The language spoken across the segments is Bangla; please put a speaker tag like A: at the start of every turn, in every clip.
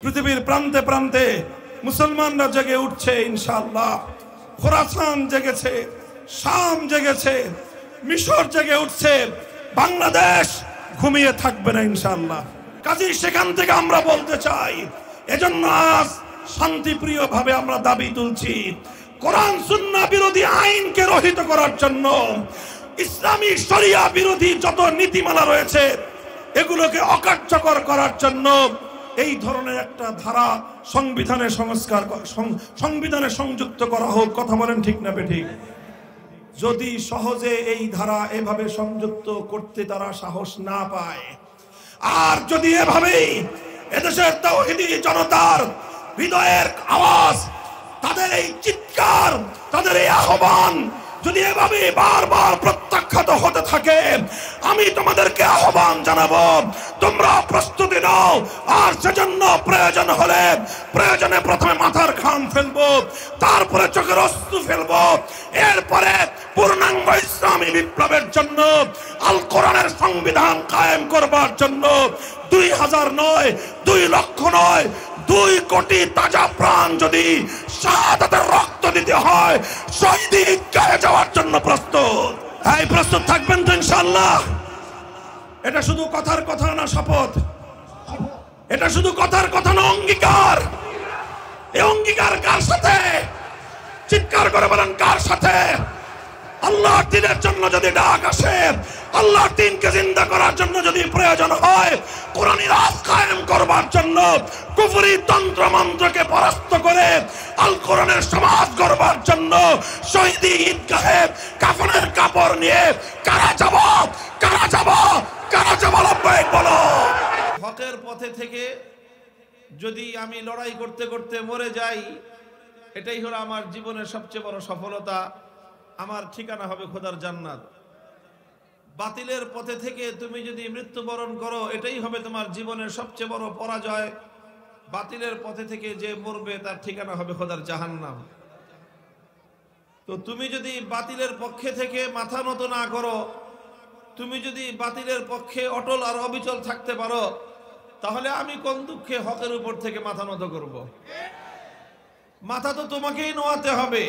A: পৃথিবীর প্রান্তে প্রান্তে মুসলমানরা জেগে উঠছে ইনশাআল্লাহ। খোরাসান জেগেছে, শাম জেগেছে, মিশর জেগে উঠছে, বাংলাদেশ ঘুমিয়ে থাকবে না ইনশাআল্লাহ। কাজেই সেখান থেকে আমরা বলতে চাই, এজন্য আজ শান্তিপ্রিয় ভাবে আমরা দাবি তুলছি, কোরআন সুন্নাহ বিরোধী আইনকে রহিত করার জন্য, ইসলামী শরিয়া বিরোধী যত নীতিমালা রয়েছে এগুলোকে অকার্যকর করার জন্য এই ধরনের একটা ধারা সংবিধানে সংযুক্ত করা হোক। কথা বলেন ঠিক না বেঠিক? যদি সহজে এই ধারা এভাবে সংযুক্ত করতে তারা সাহস না পায়, আর যদি এভাবেই এদেশের তাওহীদি জনতার হৃদয়ের আওয়াজ, তাদের এই চিৎকার, তাদের এই আহ্বান যদি এভাবে বারবার প্রত্যাখ্যাত হতে থাকে, আমি তোমাদেরকে আহ্বান জানাবো, তোমরা প্রস্তুতি নাও। আর সেজন্য প্রয়োজন হলে প্রয়োজনে প্রথমে মাথার ঘাম ফেলবো, তারপরে চোখের অশ্রু ফেলবো, এরপরে পূর্ণাঙ্গ ইসলামী বিপ্লবের জন্য, আল কোরআনের সংবিধান কায়েম করবার জন্য 2000 নয়, 2 লক্ষ নয়, 2 কোটি তাজা প্রাণ যদি শাহাদাতের রক্ত দিতে হয়, শহীদ ঈদগাহে যাওয়ার জন্য প্রস্তুত। এই প্রস্তুত থাকবেন তো ইনশাআল্লাহ? এটা শুধু কথার কথা না, শপথ। এটা শুধু কথার কথা না, অঙ্গীকার। এই অঙ্গীকার কার সাথে? চিৎকার করে বলেন, কার সাথে? আল্লাহর দ্বীনের জন্য যদি ডাক আসে, আল্লাহর দ্বীনকে জিন্দা করার জন্য যদি প্রয়োজন হয়, কোরআনী রাজ কায়েম করবার জন্য, কুফরি তন্ত্র মন্ত্রকে পরাস্ত করে আল কোরআনের সমাজ গড়বার জন্য, শহীদ ঈদগাহে কাফনের কাপড় নিয়ে কারা যাব? কারা যাব? কারা যাব? লব্বাইক বলো।
B: হকের পথে থেকে যদি আমি লড়াই করতে করতে মরে যাই, এটাই হলো আমার জীবনের সবচেয়ে বড় সফলতা। আমার ঠিকানা হবে খোদার জান্নাত। বাতিলের পথে থেকে তুমি যদি মৃত্যুবরণ করো, এটাই হবে তোমার জীবনের সবচেয়ে বড় পরাজয়। বাতিলের পথে থেকে যে মরবে তার ঠিকানা হবে খোদার জাহান্নাম। তো তুমি যদি বাতিলের পক্ষে থেকে মাথা নত না করো, তুমি যদি বাতিলের পক্ষে অটল আর অবিচল থাকতে পারো, তাহলে আমি কোন দুঃখে হকের উপর থেকে মাথা নত করব? মাথা তো তোমাকেই নোয়াতে হবে,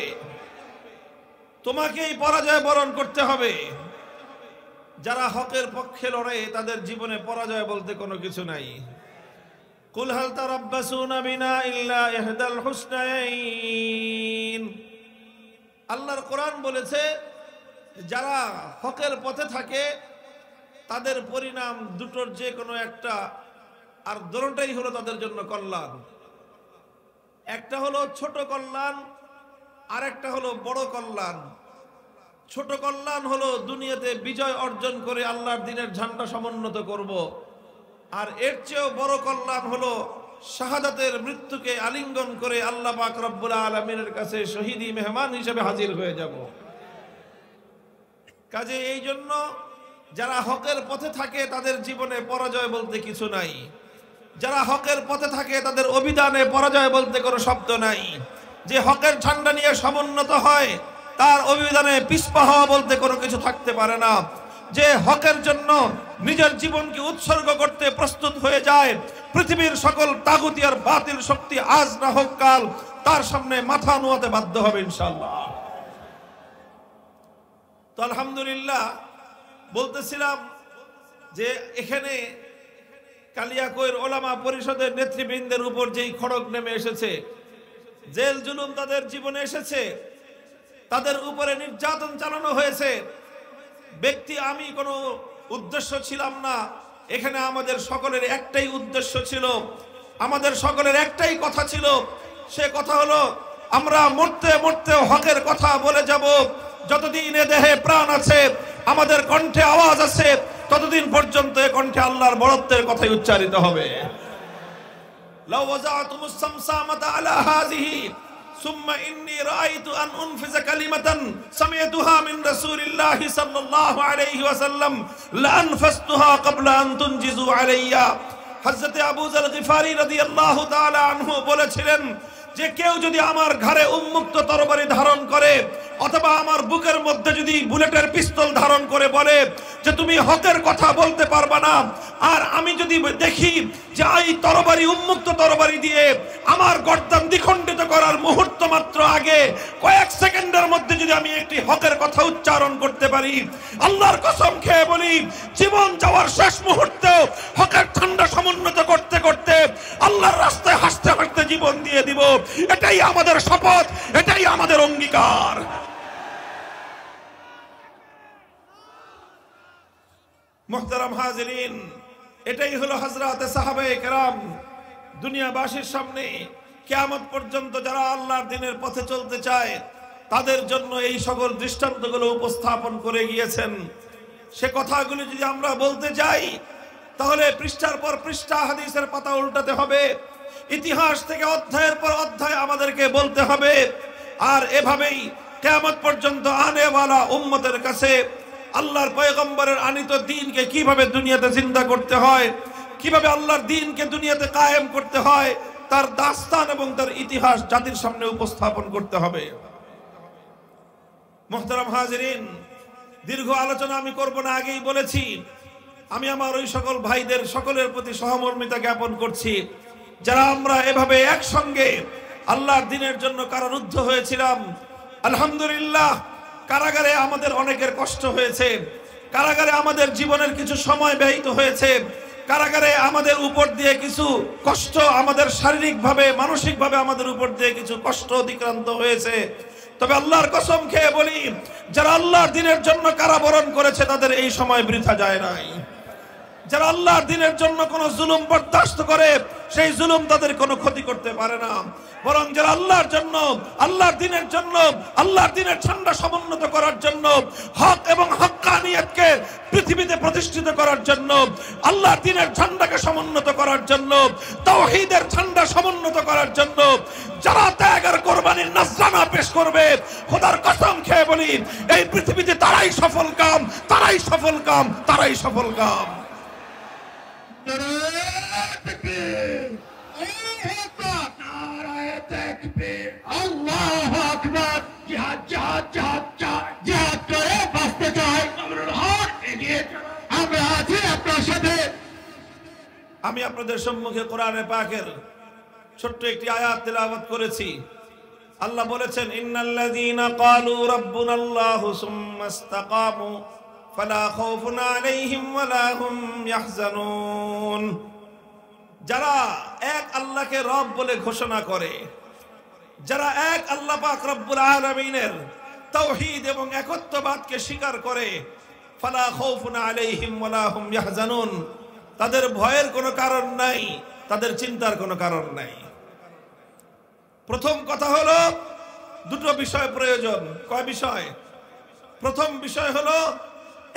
B: তোমাকেই পরাজয় বরণ করতে হবে। যারা হকের পক্ষে লড়ে তাদের জীবনে পরাজয় বলতে কোনো কিছু নাই। কুল হাল তারাব্বাসুনা বিনা ইল্লা ইহদাল হুসনাইন। আল্লাহর কোরআন বলেছে, যারা হকের পথে থাকে তাদের পরিণাম দুটোর যে কোনো একটা, আর দুটোটাই হলো তাদের জন্য কল্যাণ। একটা হলো ছোট কল্যাণ, আর একটা হলো বড় কল্যাণ। ছোট কল্যাণ হলো দুনিয়াতে বিজয় অর্জন করে আল্লাহর দ্বীনের ঝান্ডা সমুন্নত করব, আর এর চেয়েও বড় কল্যাণ হলো শাহাদাতের মৃত্যুকে আলিঙ্গন করে আল্লাহ পাক রব্বুল আলামিনের কাছে শহীদি মেহমান হিসেবে হাজির হয়ে যাব। কাজে এই জন্য যারা হকের পথে থাকে তাদের জীবনে পরাজয় বলতে কিছু নাই। যারা হকের পথে থাকে তাদের অভিধানে পরাজয় বলতে কোনো শব্দ নাই। যে হকের ঝান্ডা নিয়ে সমুন্নত হয় তার অভিধানে পিছপা হওয়া বলতে কোনো কিছু থাকতে পারে না। যে হকের জন্য নিজের জীবনকে উৎসর্গ করতে প্রস্তুত হয়ে যায়, পৃথিবীর সকল তাগুতি আর বাতিল শক্তি আজ না হোক কাল তার সামনে মাথা নোয়াতে বাধ্য হবে ইনশাআল্লাহ। তো আলহামদুলিল্লাহ, বলতেছিলাম যে এখানে কালিয়াকৈর ওলামা পরিষদের নেতৃবৃন্দের উপর যেই খড়গ নেমে এসেছে, জেল জুলুম তাদের জীবনে এসেছে, তাদের উপরে নির্যাতন চালানো হয়েছে। ব্যক্তি আমি কোনো উদ্দেশ্য ছিলাম না, এখানে আমাদের সকলের একটাই উদ্দেশ্য ছিল, আমাদের সকলের একটাই কথা ছিল। সে কথা হলো, আমরা মরতে মরতে হকের কথা বলে যাব। যতদিন এ দেহে প্রাণ আছে, আমাদের কণ্ঠে আওয়াজ আছে, ততদিন পর্যন্ত এ কণ্ঠে আল্লাহর বড়ত্বের কথাই উচ্চারিত হবে। লাউ ওয়াজাতুমুস সামসামাতা আলা হাযিহি সুম্মা ইন্নী রাআইতু আন উনফিযা কালিমাতান সামি'তুহা মিন রাসূলিল্লাহি সাল্লাল্লাহু আলাইহি ওয়াসাল্লাম লা আনফাসতুহা ক্বাবলা আন তুনজিজু আলাইয়া। হযরত আবু যার গিফারি রাদিয়াল্লাহু তাআলা আনহু বলেছিলেন যে কেউ যদি আমার ঘাড়ে উন্মুক্ত তরবারি ধারণ করে
A: অথবা আমার বুকের মধ্যে যদি বুলেটের পিস্তল ধারণ করে বলে যে তুমি হকের কথা বলতে পারবা না, আর আমি যদি দেখি যে এই তরবারি উন্মুক্ত তরবারি দিয়ে আমার গর্দান দ্বিখণ্ডিত করার মুহূর্ত মাত্র আগে কয়েক সেকেন্ডের মধ্যে যদি আমি একটি হকের কথা উচ্চারণ করতে পারি, আল্লাহর কসম খেয়ে বলি জীবন যাওয়ার শেষ মুহূর্তেও হকের ঠান্ডা সমুন্নত করতে করতে আল্লাহর রাস্তায় হাসতে হাসতে জীবন দিয়ে দিব। এটাই আমাদের শপথ, এটাই আমাদের অঙ্গীকার। মুহতারাম হাজিরিন, এটাই হলো হযরতে সাহাবায়ে কেরাম দুনিয়াবাসীর সামনে কিয়ামত পর্যন্ত যারা আল্লাহর দ্বীনের পথে চলতে চায় তাদের জন্য এই সকল দৃষ্টান্তগুলো উপস্থাপন করে গিয়েছেন। সে কথাগুলো যদি আমরা বলতে যাই তাহলে পৃষ্ঠার পর পৃষ্ঠা হাদিসের পাতা উল্টাতে হবে, ইতিহাস থেকে অধ্যায়ের পর অধ্যায় আমাদেরকে বলতে হবে। আর এভাবেই কিয়ামত পর্যন্ত আনেওয়ালা উম্মতের কাছে আল্লাহর পয়গম্বরের আনিত দ্বীনকে কিভাবে দুনিয়াতে জিন্দা করতে হয়, কিভাবে আল্লাহর দ্বীনকে দুনিয়াতে কায়েম করতে হয়, তার দাস্তান এবং তার ইতিহাস জাতির সামনে উপস্থাপন করতে হবে। মুহতারাম হাজিরিন, দীর্ঘ আলোচনা আমি করব না, আগেই বলেছি আমি আমার ওই সকল ভাইদের সকলের প্রতি সহমর্মিতা জ্ঞাপন করছি যারা আমরা এভাবে একসঙ্গে আল্লাহর দ্বীনের জন্য কারারুদ্ধ হয়েছিলাম। আলহামদুলিল্লাহ, কারাগারে আমাদের অনেকের কষ্ট হয়েছে, কারাগারে আমাদের জীবনের কিছু সময় ব্যয়িত হয়েছে, কারাগারে আমাদের উপর দিয়ে কিছু কষ্ট, আমাদের শারীরিকভাবে মানসিকভাবে আমাদের উপর দিয়ে কিছু কষ্ট অতিক্রান্ত হয়েছে। তবে আল্লাহর কসম খেয়ে বলি যারা আল্লাহর দ্বীনের জন্য কারাবরণ করেছে তাদের এই সময় বৃথা যায় নাই। যারা আল্লাহর দ্বীনের জন্য কোনো জুলুম বরদাস্ত করে সেই জুলুম তাদের কোনো ক্ষতি করতে পারে না, বরং যারা আল্লাহর জন্য, আল্লাহর দ্বীনের জন্য, আল্লাহর দ্বীনের ঝান্ডা সমুন্নত করার জন্য, হক এবং হক্কানিয়তকে পৃথিবীতে প্রতিষ্ঠিত করার জন্য, আল্লাহর দ্বীনের ঝান্ডাকে সমুন্নত করার জন্য, তাওহীদের ঝান্ডা সমুন্নত করার জন্য যারা ত্যাগ আর কোরবানির নজরানা পেশ করবে, খোদার কসম খেয়ে বলি এই পৃথিবীতে তারাই সফল কাম, তারাই সফল কাম, তারাই সফল কাম।
C: আল্লাহু আকবার। জিহাদ জিহাদ জিহাদ জিহাদ করে বাঁচতে চাই, আমরা আছি আপনার সাথে।
B: আমি আপনাদের সম্মুখে কোরআনে পাকের ছোট্ট একটি আয়াত তেলাওয়াত করেছি। আল্লাহ বলেছেন ইন্নাল্লাযীনা ক্বালু রাব্বুনাল্লাহু সুম্মা ইসতাকামু ফালা খাউফুন আলাইহিম ওয়ালা হুম ইয়াহজানুন। যারা এক আল্লাহকে রব বলে ঘোষণা করে, যারা এক আল্লাহ পাক রব্বুল আলামিনের তাওহীদ এবং একত্ববাদকে স্বীকার করে, ফালা খাউফুন আলাইহিম ওয়ালা হুম ইয়াহজানুন, তাদের ভয়ের কোনো কারণ নাই, তাদের চিন্তার কোনো কারণ নাই। প্রথম কথা হলো দুটো বিষয় প্রয়োজন। কয় বিষয়? প্রথম বিষয় হলো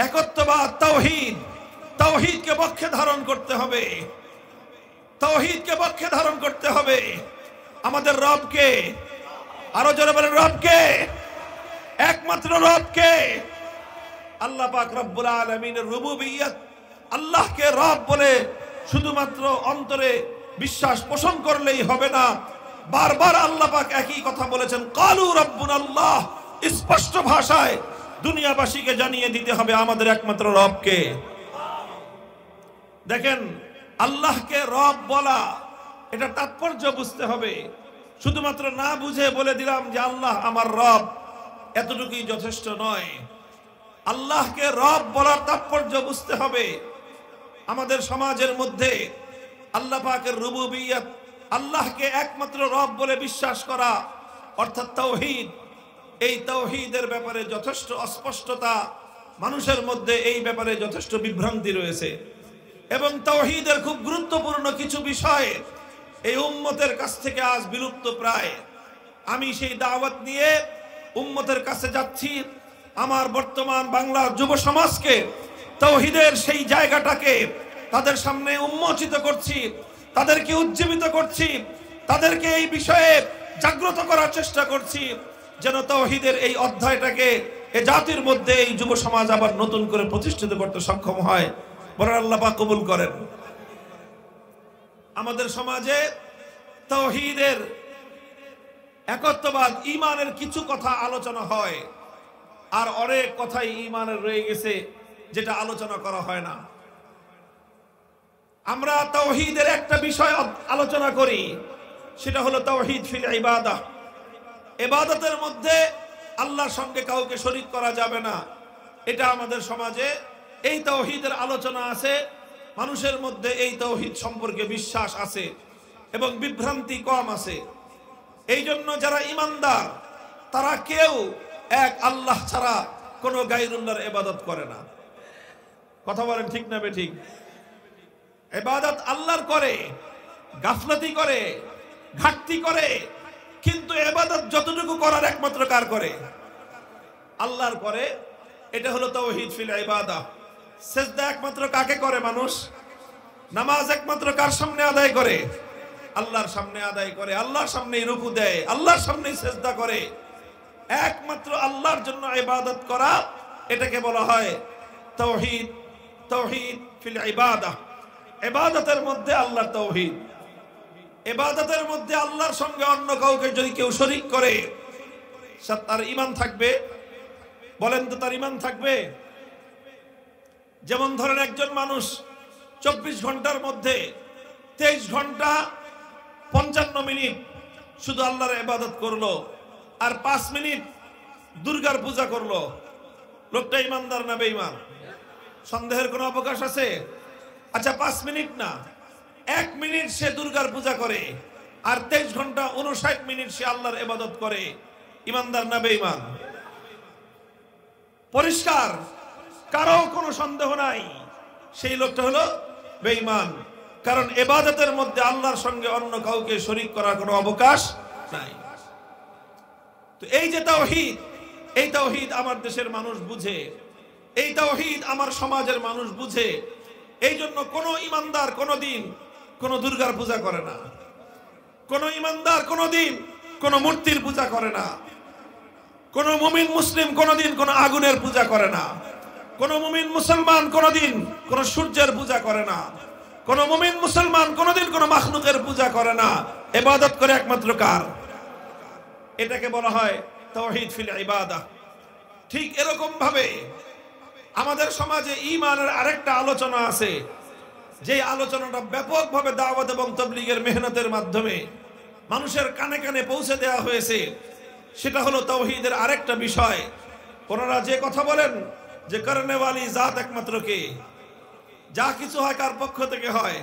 B: একত্ববাদ, তাওহীদ। তাওহীদকে পক্ষে ধারণ করতে হবে, তাওহীদকে পক্ষে ধারণ করতে হবে। আমাদের রবকে, আরো জোরে বলেন রবকে, একমাত্র রবকে, আল্লাহ পাক রব্বুল আলামিনের রুবুবিয়্যাত, আল্লাহকে রব বলে শুধুমাত্র অন্তরে বিশ্বাস পোষণ করলেই হবে না, বারবার আল্লাহ পাক একই কথা বলেছেন, কালু রাব্বুনাল্লাহ। স্পষ্ট ভাষায় দুনিয়াবাসীকে জানিয়ে দিতে হবে আমাদের একমাত্র রবকে। দেখেন, আল্লাহকে রব বলা, এটা তাৎপর্য বুঝতে হবে। শুধুমাত্র না বুঝে বলে দিলাম যে আল্লাহ আমার রব, এতটুকুই যথেষ্ট নয়। আল্লাহকে রব বলার তাৎপর্য বুঝতে হবে। আমাদের সমাজের মধ্যে আল্লাহ পাকের রুবুবিয়্যাত, আল্লাহকে একমাত্র রব বলে বিশ্বাস করা অর্থাৎ তাওহীদ, এই তাওহীদের ব্যাপারে যথেষ্ট অস্পষ্টতা, মানুষের মধ্যে এই ব্যাপারে যথেষ্ট বিভ্রান্তি রয়েছে। এবং তাওহীদের খুব গুরুত্বপূর্ণ কিছু বিষয় এই উম্মতের কাছ থেকে আজ বিলুপ্ত প্রায়। আমি সেই দাওয়াত নিয়ে উম্মতের কাছে যাচ্ছি। আমার বর্তমান বাংলার যুব সমাজকে তাওহীদের সেই জায়গাটাকে তাদের সামনে উন্মোচিত করছি, তাদেরকে উজ্জীবিত করছি, তাদেরকে এই বিষয়ে জাগ্রত করার চেষ্টা করছি, যেন তাওহীদের এই অধ্যায়টাকে এ জাতির মধ্যে এই যুব সমাজ আবার নতুন করে প্রতিষ্ঠিত করতে সক্ষম হয়। বলেন আল্লাহ পাক কবুল করেন। আমাদের সমাজে তাওহীদের একত্ববাদ, ঈমানের কিছু কথা আলোচনা হয়, আর অনেক কথাই ঈমানের রয়ে গেছে যেটা আলোচনা করা হয় না। আমরা তাওহীদের একটা বিষয় আলোচনা করি, সেটা হলো তাওহীদ ফিল ইবাদাহ। ইবাদতের মধ্যে আল্লাহর সঙ্গে কাউকে শরীক করা যাবে না, এটা আমাদের সমাজে এই তাওহীদের আলোচনা আছে। মানুষের মধ্যে এই তাওহীদ সম্পর্কে বিশ্বাস আছে এবং বিভ্রান্তি কম আছে। এই জন্য যারা ঈমানদার তারা কেউ এক আল্লাহ ছাড়া কোনো গায়রুল্লাহর ইবাদত করে না। কথা বলেন ঠিক না বেঠিক? ইবাদত আল্লাহর করে, গাফলতি করে, ঘাটতি করে, কিন্তু ইবাদত যতটুকু করার একমাত্র কার করে? আল্লাহর করে। এটা হলো তাওহীদ ফিল ইবাদাহ। সিজদা একমাত্র কাকে করে মানুষ? নামাজ একমাত্র কার সামনে আদায় করে? আল্লাহর সামনে আদায় করে, আল্লাহর সামনেই রুকু দেয়, আল্লাহর সামনেই সিজদা করে। একমাত্র আল্লাহর জন্য ইবাদত করা, এটাকে বলা হয় তাওহীদ। তাওহীদ ফিল ইবাদাহ। ইবাদতের মধ্যে আল্লাহর তাওহীদ। ইবাদতের মধ্যে আল্লাহর সঙ্গে অন্য কাউকে যদি কেউ শরীক করে, তার ঈমান থাকবে? বলেন তো, তার ঈমান থাকবে? যেমন ধরেন একজন মানুষ 24 ঘন্টার মধ্যে 23 ঘন্টা 55 মিনিট শুধু আল্লাহর ইবাদত করলো, আর 5 মিনিট দুর্গার পূজা করলো, লোকটা ঈমানদার না বেঈমান? সন্দেহের কোনো অবকাশ আছে? আচ্ছা, 5 মিনিট না, 1 মিনিট সে দুর্গার পূজা করে, আর 23 ঘন্টা 59 মিনিট সে আল্লাহর ইবাদত করে, ঈমানদার না বেঈমান? পরিষ্কার, কারো কোনো সন্দেহ নাই, সেই লোকটা হলো বেঈমান। কারণ ইবাদতের মধ্যে আল্লাহর সঙ্গে অন্য কাউকে শরীক করার কোনো অবকাশ নাই। তো এই যে তাওহীদ, এই তাওহীদ আমার দেশের মানুষ বুঝে, এই তাওহীদ আমার সমাজের মানুষ বুঝে। এই জন্য কোনো ঈমানদার কোনোদিন কোনো দুর্গার পূজা করে না, কোনো ঈমানদার কোনোদিন কোনো মূর্তির পূজা করে না, কোনো মুমিন মুসলিম কোনোদিন কোনো আগুনের পূজা করে না, কোন মুমিন মুসলমান কোনদিন কোন সূর্যের পূজা করে না, কোন মুমিন মুসলমান কোনদিন কোন মাখলুকের পূজা করে না। ইবাদত করে একমাত্র কার? এটাকে বলা হয় তাওহীদ ফিল ইবাদাহ। ঠিক এরকম ভাবে আমাদের সমাজে ঈমানের আরেকটা আলোচনা আছে, যে আলোচনাটা ব্যাপকভাবে দাওয়াত এবং তাবলীগের মেহনতের মাধ্যমে মানুষের কানে কানে পৌঁছে দেওয়া হয়েছে। সেটা হলো তাওহীদের আরেকটা বিষয়। ওনারা যে কথা বলেন যে করনেওয়ালি জাত একমাত্র কে, যা কিছু হয় কার পক্ষ থেকে হয়?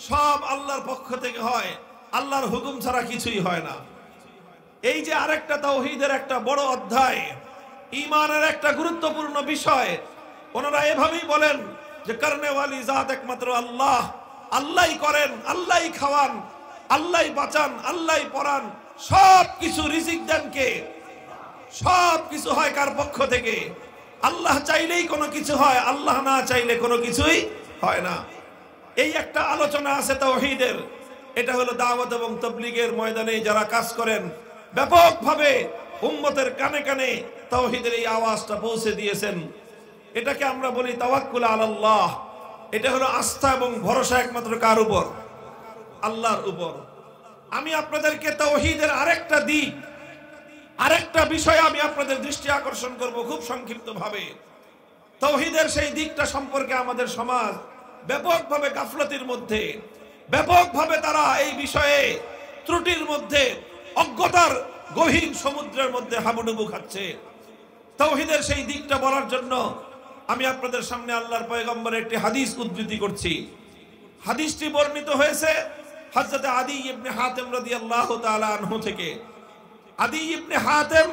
B: সব আল্লাহর পক্ষ থেকে হয়, আল্লাহর হুকুম ছাড়া কিছুই হয় না। এই যে আরেকটা তাওহীদের একটা বড় অধ্যায়, ঈমানের একটা গুরুত্বপূর্ণ বিষয়, ওনারা এভাবেই বলেন যে করনেওয়ালি জাত একমাত্র আল্লাহ। আল্লাহই করেন, আল্লাহই খাওয়ান, আল্লাহই বাঁচান, আল্লাহই পড়ান, সব কিছু রিজিক দেন কে? সব কিছু হয় কার পক্ষ থেকে? আল্লাহ চাইলেই কোনো কিছু হয়, আল্লাহ না চাইলে কোনো কিছুই হয় না। এই একটা আলোচনা আছে তাওহীদের। এটা হলো দাওয়াত এবং তাবলীগের ময়দানে যারা কাজ করেন, ব্যাপকভাবে উম্মতের কানে কানে তাওহীদের এই আওয়াজটা পৌঁছে দিয়েছেন। এটাকে আমরা বলি তাওয়াক্কুল আলাল্লাহ। এটা হলো আস্থা এবং ভরসা একমাত্র কার উপর? আল্লাহর উপর। আমি আপনাদেরকে তাওহীদের আরেকটা দিক, আরেকটা বিষয় আমি আপনাদের দৃষ্টি আকর্ষণ করব খুব সংক্ষিপ্ত ভাবে। তাওহীদের সেই দিকটা সম্পর্কে আমাদের সমাজ ব্যাপকভাবে গাফলতির মধ্যে, ব্যাপকভাবে তারা এই বিষয়ে ত্রুটির মধ্যে, অজ্ঞতার গহীন সমুদ্রের মধ্যে হাবুডুবু খাচ্ছে। তাওহীদের সেই দিকটা বলার জন্য আমি আপনাদের সামনে আল্লাহর পয়গম্বরের একটি হাদিস উদ্ধৃতি করছি। হাদিসটি বর্ণিত হয়েছে হযরত আদী ইবনে হাতেম রাদিয়াল্লাহু তাআলা আনহু থেকে। আদী ইবনে হাতেম,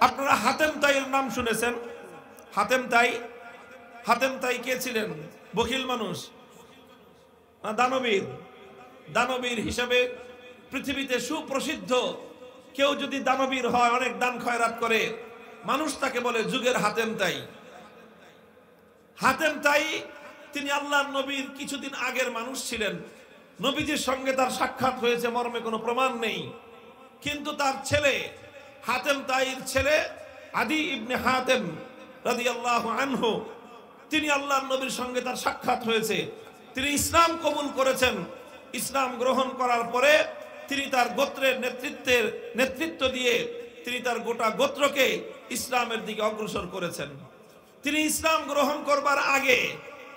B: আপনারা হাতেম তাইয়ের নাম শুনেছেন? হাতেম তাই, হাতেম তাই কে ছিলেন? বখিল মানুষ, দানবীর। দানবীর হিসাবে পৃথিবীতে সুপ্রসিদ্ধ। কেউ যদি দানবীর হয়, অনেক দান খয়রাত করে, মানুষ তাকে বলে যুগের হাতেম তাই। হাতেম তাই তিনি আল্লাহর নবীর কিছুদিন আগের মানুষ ছিলেন। নবীজির সঙ্গে তার সাক্ষাৎ হয়েছে মর্মে কোনো প্রমাণ নেই, কিন্তু তার ছেলে হাতেম তাইর ছেলে আদী ইবনে হাতেম রাদিয়াল্লাহু আনহু, তিনি আল্লাহর নবীর সঙ্গে তার সাক্ষাৎ হয়েছে। তিনি ইসলাম কবুল করেছেন। ইসলাম গ্রহণ করার পরে তিনি তার গোত্রের নেতৃত্ব দিয়ে তিনি তার গোটা গোত্রকে ইসলামের দিকে অগ্রসর করেছেন। তিনি ইসলাম গ্রহণ করবার আগে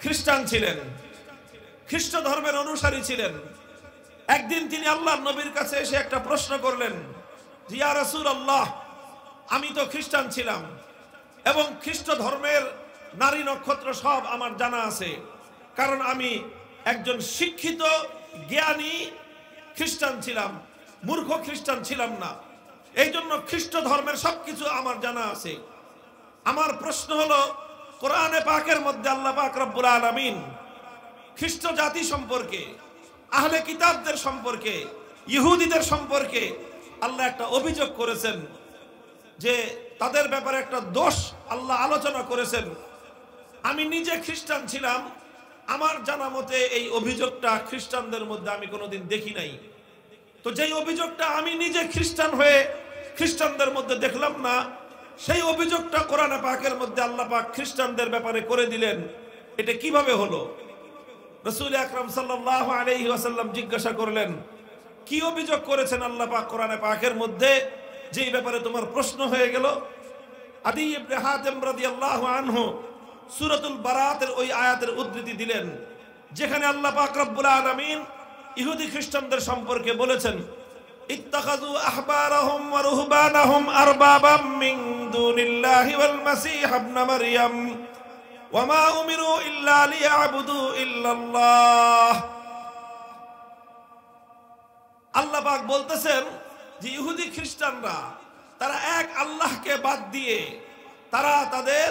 B: খ্রিস্টান ছিলেন, খ্রিস্ট ধর্মের অনুসারী ছিলেন। একদিন তিনি আল্লাহর নবীর কাছে এসে একটা প্রশ্ন করলেন, ইয়া রাসূলুল্লাহ, আমি তো খ্রিস্টান ছিলাম এবং খ্রিস্ট ধর্মের নারী নক্ষত্র সব আমার জানা আছে, কারণ আমি একজন শিক্ষিত জ্ঞানী খ্রিস্টান ছিলাম, মূর্খ খ্রিস্টান ছিলাম না। এই জন্য খ্রিস্ট ধর্মের সবকিছু আমার জানা আছে। আমার প্রশ্ন হলো, কোরআনে পাকের মধ্যে আল্লাহ পাক রব্বুল আলামিন খ্রিস্ট জাতি সম্পর্কে, আহলে কিতাবদের সম্পর্কে, ইহুদিদের সম্পর্কে আল্লাহ একটা অভিযোগ করেছেন, যে তাদের ব্যাপারে একটা দোষ আল্লাহ আলোচনা করেছেন। আমি নিজে খ্রিস্টান ছিলাম, আমার জানা মতে এই অভিযোগটা খ্রিস্টানদের মধ্যে আমি কোনোদিন দেখি নাই। তো যেই অভিযোগটা আমি নিজে খ্রিস্টান হয়ে খ্রিস্টানদের মধ্যে দেখলাম না, সেই অভিযোগটা কোরআনে পাকের মধ্যে আল্লাহ পাক খ্রিস্টানদের ব্যাপারে করে দিলেন। এটা কিভাবে হলো? রাসূল আকরাম সাল্লাল্লাহু আলাইহি ওয়াসাল্লাম জিজ্ঞাসা করলেন, কি অভিযোগ করেছেন আল্লাহ পাক কোরআনে পাকের মধ্যে যেই ব্যাপারে তোমার প্রশ্ন হয়ে গেল? আদী ইবনে হাতেম রাদিয়াল্লাহু আনহু সূরাতুল বারাতের ওই আয়াতের উদ্ধৃতি দিলেন, যেখানে আল্লাহ পাক রব্বুল আলামিন ইহুদি খ্রিস্টানদের সম্পর্কে বলেছেন, ইত্তাখাযু আহবারাহুম ওয়া রুহবানাহুম আরবাবাম মিন দুনিল্লাহি ওয়াল মাসীহ ইবনে মারইয়াম ওয়া মা উমিরু ইল্লা লিয়াবুদু ইল্লাল্লাহ। আল্লাহ পাক বলতেছেন যে ইহুদি খ্রিস্টানরা তারা এক আল্লাহকে বাদ দিয়ে তারা তাদের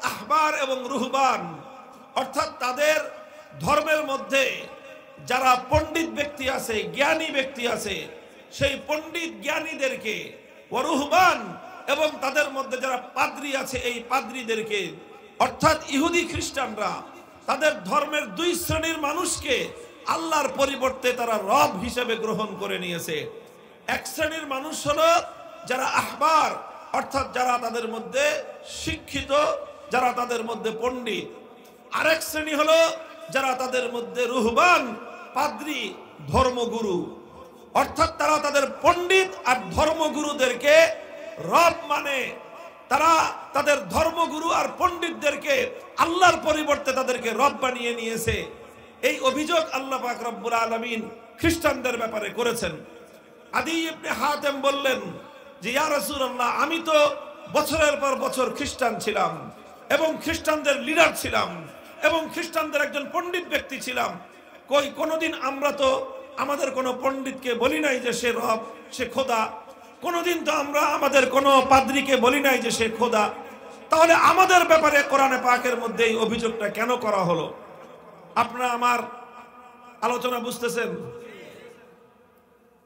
B: আহবার এবং রুহবান, অর্থাৎ তাদের ধর্মের মধ্যে যারা পণ্ডিত ব্যক্তি আছে, জ্ঞানী ব্যক্তি আছে, সেই পণ্ডিত জ্ঞানীদেরকে, ওয়ারুহবান, এবং তাদের মধ্যে যারা পাদ্রী আছে এই পাদ্রীদেরকে, অর্থাৎ ইহুদি খ্রিস্টানরা তাদের ধর্মের দুই শ্রেণীর মানুষকে আল্লাহর পরিবর্তে তারা রব হিসেবে গ্রহণ করে নিয়েছে। এক শ্রেণীর মানুষ হলো যারা আহবার, অর্থাৎ যারা তাদের মধ্যে শিক্ষিত, যারা তাদের মধ্যে পণ্ডিত। আরেক শ্রেণী হলো যারা তাদের মধ্যে রুহবান, পাদ্রী, ধর্মগুরু, অর্থাৎ তারা তাদের পণ্ডিত আর ধর্মগুরুদেরকে রব মানে তারা তাদের ধর্মগুরু আর পণ্ডিতদেরকে আল্লাহর পরিবর্তে তাদেরকে রব বানিয়ে নিয়েছে। এই অভিযোগ আল্লাহ পাক রব্বুল আলামিন খ্রিস্টানদের ব্যাপারে করেছেন। আদী ইবনে হাতেম বললেন যে, ইয়া রাসূলুল্লাহ, আমি তো বছরের পর বছর খ্রিস্টান ছিলাম এবং খ্রিস্টানদের লিডার ছিলাম এবং খ্রিস্টানদের একজন পণ্ডিত ব্যক্তি ছিলাম। কোনোদিন আমরা তো আমাদের কোনো পণ্ডিতকে বলি নাই যে সে রব, সে খোদা। কোনোদিন তো আমরা আমাদের কোনো পাদ্রীকে বলি নাই যে সে খোদা। তাহলে আমাদের ব্যাপারে কোরআনে পাকের মধ্যে এই অভিযোগটা কেন করা হলো? আপনারা আমার আলোচনা বুঝতেছেন?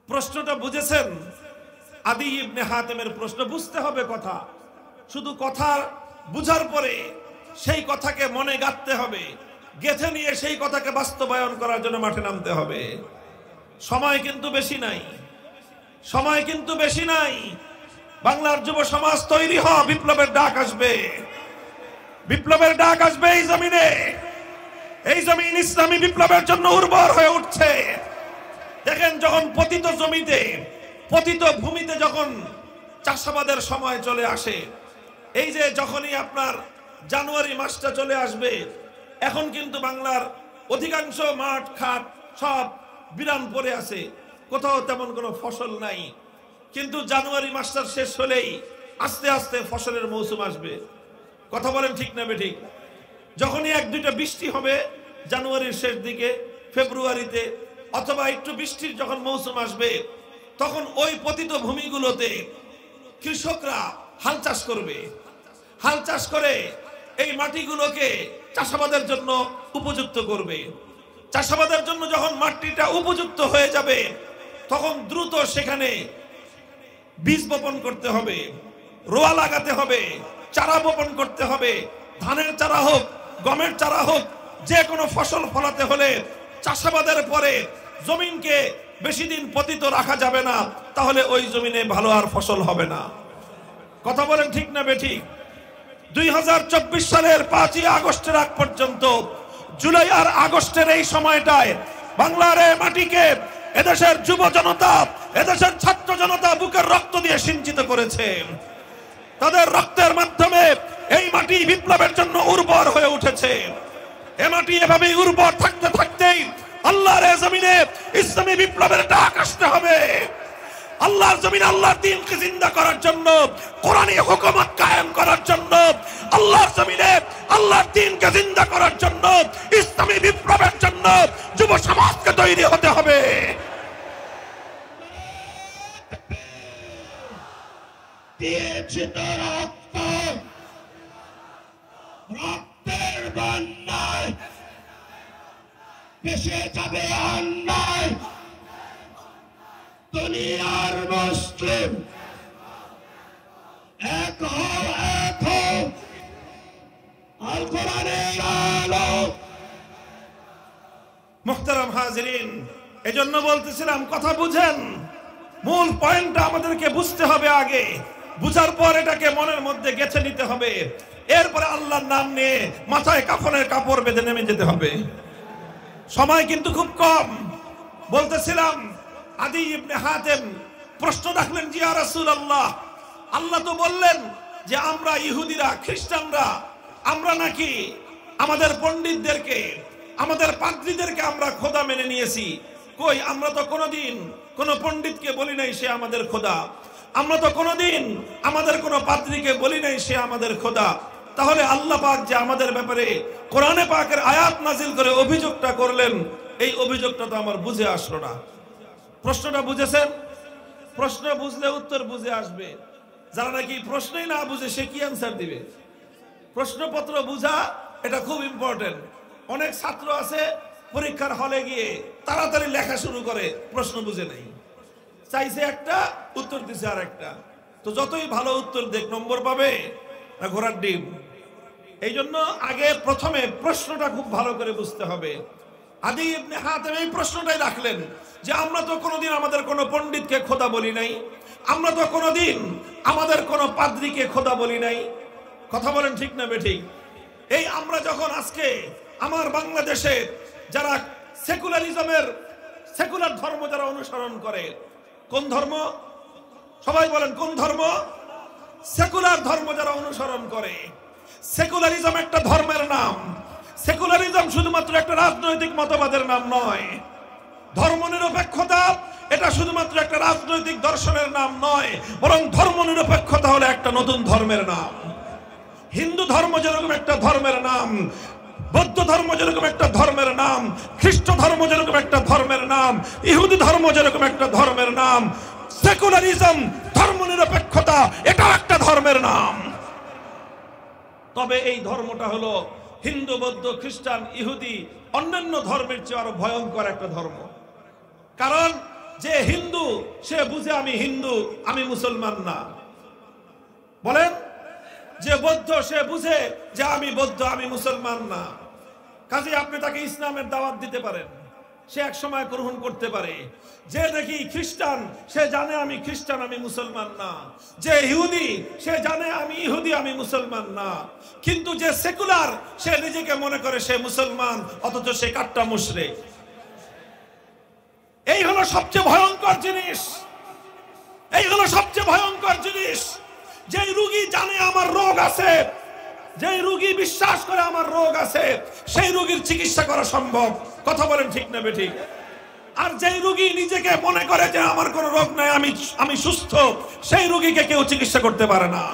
B: প্রশ্নটা বুঝেছেন? আদী ইবনে হাতেমের প্রশ্ন বুঝতে হবে কথা। শুধু কথা বুঝার পরে সেই কথাকে মনে গাঁথতে হবে, গেঁথে নিয়ে সেই কথাকে বাস্তবায়ন করার জন্য মাঠে নামতে হবে। সময় কিন্তু বেশি নাই, সময় কিন্তু বেশি নাই। বাংলার যুব সমাজ তৈরি হ, বিপ্লবের ডাক আসবে, বিপ্লবের ডাক আসবে এই জমিনে। এই জমিন ইসলামী বিপ্লবের জন্য উর্বর হয়ে উঠছে। দেখেন, যখন পতিত জমিতে, পতিত ভূমিতে যখন চাষাবাদের সময় চলে আসে, এই যে যখনই আপনার জানুয়ারি মাসটা চলে আসবে, এখন কিন্তু বাংলার অধিকাংশ মাঠ ঘাট সব বিরান পড়ে আছে, কোথাও তেমন কোনো ফসল নাই। কিন্তু জানুয়ারি মাসটা শেষ হলেই আস্তে আস্তে ফসলের মৌসুম আসবে। কথা বলেন ঠিক না বেঠিক? যখনই এক দুইটা বৃষ্টি হবে জানুয়ারির শেষ দিকে, ফেব্রুয়ারিতে, অথবা একটু বৃষ্টির যখন মৌসুম আসবে, তখন ওই পতিত ভূমিগুলোতে কৃষকরা হাল চাষ করবে। হাল চাষ করে এই মাটিগুলোকে চাষাবাদের জন্য উপযুক্ত করবে। চাষাবাদের জন্য যখন মাটিটা উপযুক্ত হয়ে যাবে, তখন দ্রুত সেখানে বীজ বপন করতে হবে, রোয়া লাগাতে হবে, চারা বপন করতে হবে। ধানের চারা হোক, গমের চারা হোক, যে কোনো ফসল ফলাতে হলে চাষাবাদের পরে জমিনকে বেশি দিন পতিত রাখা যাবে না, তাহলে ওই জমিনে ভালো আর ফসল হবে না। কথা বলেন ঠিক না বেঠিক? 2024 সালের 5ই আগস্টের আগ পর্যন্ত, জুলাই আর আগস্টের এই সময়টায় বাংলার এই মাটিকে
A: এদেশের যুব জনতা, এদেশের ছাত্র জনতা বুকের রক্ত দিয়ে সিঞ্চিত করেছে। তাদের রক্তের মাধ্যমে এই মাটি বিপ্লবের জন্য উর্বর হয়ে উঠেছে। এ মাটি এভাবেই উর্বর থাকতে থাকতেই আল্লাহর জমিনে ইসলামী বিপ্লবের ডাক আসতে হবে। আল্লাহর জমিনে আল্লাহর দ্বীনকে জিন্দা করার জন্য, কোরআনী হুকুমত কায়েম করার জন্য, আল্লাহর জমিনে আল্লাহর দ্বীনকে জিন্দা করার জন্য, ইসলামী বিপ্লবের জন্য যুব সমাজকে তৈরি হতে হবে।
C: দিয়েছি তো রক্ত, রক্তের বন্যায় ভেসে যাবে অন্যায়। দুনিয়ার মুসলিম এক হও, এক হও, আল কোরআনের আলো।
A: মুহতারাম হাজিরিন, এজন্য বলতেছিলাম কথা বুঝেন। মূল পয়েন্টটা আমাদেরকে বুঝতে হবে আগে, বুঝার পর এটাকে মনের মধ্যে গেঁথে নিতে হবে। এরপরে আল্লাহর নাম নিয়ে মাথায় কাফনের কাপড় বেঁধে নেমে যেতে হবে। সময় কিন্তু খুব কম। বলতেছিলাম আদি ইবনে হাতেম প্রশ্ন রাখলেন, জি ইয়া রাসূলুল্লাহ, আল্লাহ তো বললেন যে আমরা ইহুদিরা, খ্রিস্টানরা, আমরা নাকি আমাদের পণ্ডিতদেরকে, আমাদের পাদ্রীদেরকে আমরা খোদা মেনে নিয়েছি। কই, আমরা তো কোনোদিন কোন পণ্ডিতকে বলি নাই সে আমাদের খোদা। আমরা তো কোনোদিন আমাদের কোন পাদ্রীকে বলি নাই সে আমাদের খোদা। তাহলে আল্লাহ পাক যে আমাদের ব্যাপারে কোরআনে পাকের আয়াত নাজিল করে অভিযোগটা করলেন, এই অভিযোগটা তো আমার বুঝে আসলো না। প্রশ্নটা বুঝেছেন? প্রশ্ন বুঝলে উত্তর বুঝে আসবে। যারা নাকি প্রশ্নই না বুঝে সে কি অ্যান্সার দিবে? প্রশ্নপত্র বুঝা এটা খুব ইম্পর্টেন্ট। অনেক ছাত্র আছে পরীক্ষার হলে গিয়ে তাড়াতাড়ি লেখা শুরু করে, প্রশ্ন বুঝে নেই, চাইছে একটা, উত্তর দিছে আর একটা। তো যতই ভালো উত্তর দেখ, নম্বর পাবে না ঘোড়ার ডিম। এই জন্য আগে প্রথমে প্রশ্নটা খুব ভালো করে বুঝতে হবে। আদি ইবনে হাতেম এই প্রশ্নটাই রাখলেন যে আমরা তো কোনোদিন আমাদের কোনো পণ্ডিতকে খোদা বলি নাই, আমরা তো কোনোদিন আমাদের কোনো পাদ্রীকে খোদা বলি নাই। কথা বলেন ঠিক না বেঠিক? এই আমরা যখন আজকে আমার বাংলাদেশে যারা সেকুলারিজমের, সেকুলার ধর্ম যারা অনুসরণ করে, কোন ধর্ম? সবাই বলেন কোন ধর্ম? সেকুলার ধর্ম যারা অনুসরণ করে। সেকুলারিজম একটা ধর্মের নাম। সেকুলারিজম শুধুমাত্র একটা রাজনৈতিক মতবাদের নাম নয়। ধর্মনিরপেক্ষতা এটা শুধুমাত্র একটা রাজনৈতিক দর্শনের নাম নয়, বরং ধর্মনিরপেক্ষতা হলো একটা নতুন ধর্মের নাম। হিন্দু ধর্ম যেরকম একটা ধর্মের নাম, বৌদ্ধ ধর্ম যেরকম একটা ধর্মের নাম, খ্রিস্ট ধর্ম যেরকম একটা ধর্মের নাম, ইহুদি ধর্ম যেরকম একটা ধর্মের নাম, সেকুলারিজম, ধর্মনিরপেক্ষতা এটাও একটা ধর্মের নাম। তবে এই ধর্মটা হলো হিন্দু, বৌদ্ধ, খ্রিস্টান, ইহুদি অন্যান্য ধর্মের চেয়ে আরো ভয়ঙ্কর একটা ধর্ম। কারণ যে হিন্দু সে বুঝে আমি হিন্দু, আমি মুসলমান না। বলেন, যে বৌদ্ধ সে বুঝে যে আমি বৌদ্ধ, আমি মুসলমান না। কাজে আপনি তাকে ইসলামের দাওয়াত দিতে পারেন, সে এক সময় গ্রহণ করতে পারে। যে দেখি খ্রিস্টান সে জানে আমি খ্রিস্টান, আমি মুসলমান না। যে ইহুদি সে জানে আমি ইহুদি, আমি মুসলমান না। কিন্তু যে সেকুলার সে নিজেকে মনে করে সে মুসলমান, অথচ সে কাট্টা মুশরিক। এই হলো সবচেয়ে ভয়ঙ্কর জিনিস। এই হলো সবচেয়ে ভয়ঙ্কর জিনিস। যেই রোগী জানে আমার রোগ আছে, যেই রোগী বিশ্বাস করে আমার রোগ আছে, সেই রোগীর চিকিৎসা করা সম্ভব। কথা বলেন ঠিক না বেঠিক? আর যেই রোগী নিজেকে মনে করে যে আমার কোনো রোগ নাই, আমি সুস্থ, সেই রোগীকে কেউ চিকিৎসা করতে পারে না।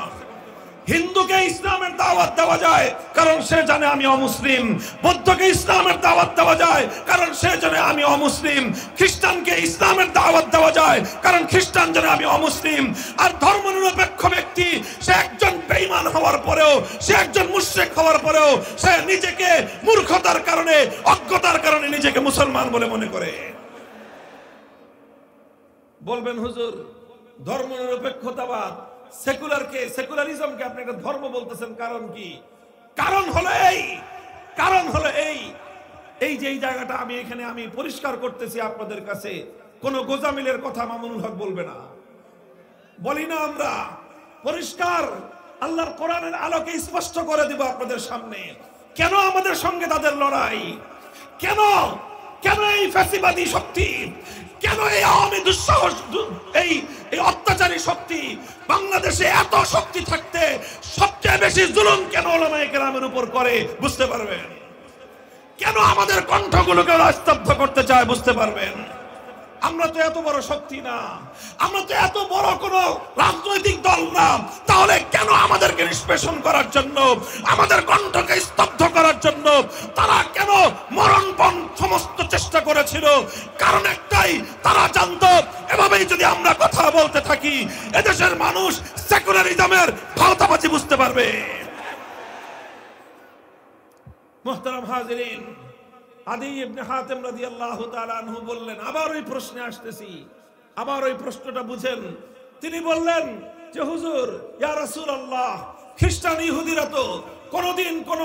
A: হিন্দুকে ইসলামের দাওয়াত দেওয়া যায় কারণ সে জানে আমি অমুসলিম। বৌদ্ধকে ইসলামের দাওয়াত দেওয়া যায় কারণ সে জানে আমি অমুসলিম। খ্রিস্টানকে ইসলামের দাওয়াত দেওয়া যায় কারণ খ্রিস্টান জানে আমি অমুসলিম। আর ধর্মনিরপেক্ষ ব্যক্তি সে একজন বেঈমান হওয়ার পরেও, সে একজন মুশরিক হওয়ার পরেও সে নিজেকে মূর্খতার কারণে, অজ্ঞতার কারণে নিজেকে মুসলমান বলে মনে করে। বলবেন হুজুর ধর্মনিরপেক্ষতাবাদ, সেকুলারিজমকে আপনি একটা ধর্ম বলতেছেন, কারণ কি? কারণ হলো এই যে এই জায়গাটা আমি এখানে আমি পরিষ্কার করতেছি আপনাদের কাছে, কোন গোজামিলের কথা মামুনুল হক বলবে না, বলি না আমরা। পরিষ্কার আল্লাহর কোরআনের আলোকে স্পষ্ট করে দিব আপনাদের সামনে কেন আমাদের সঙ্গে তাদের লড়াই, কেন এই ফ্যাসিবাদী শক্তি কেন এই আওয়ামী দুঃসাহস, এই অত্যাচারী শক্তি বাংলাদেশে এত শক্তি থাকতে সবচেয়ে বেশি জুলুম কেন উলামায়ে কেরামের উপর করে বুঝতে পারবেন। কেন আমাদের কণ্ঠগুলোকে স্তব্ধ করতে চায় বুঝতে পারবেন। আমরা তো এত বড় শক্তি না, আমরা তো এত বড় কোন রাজনৈতিক দল না, তাহলে কেন আমাদেরকে নিষ্পেষণ করার জন্য, আমাদের কণ্ঠকে স্তব্ধ করার জন্য তারা কেন মরণপণ সমস্ত চেষ্টা করেছিল? কারণ একটাই, তারা জানতো এভাবেই যদি আমরা কথা বলতে থাকি এদেশের মানুষ সেকুলারিজমের ভাওতাবাজি বুঝতে পারবে। মুহতারাম হাজিরিন, আদি ইবনে হাতেম রাদিয়াল্লাহু তাআলা আনহু বললেন, আবার ওই প্রশ্নে আসতেছি, আবার ওই প্রশ্নটা বুঝেন। তিনি বললেন যে হুজুর, ইয়া রাসূলুল্লাহ, খ্রিস্টান ইহুদিরা তো কোনোদিন কোন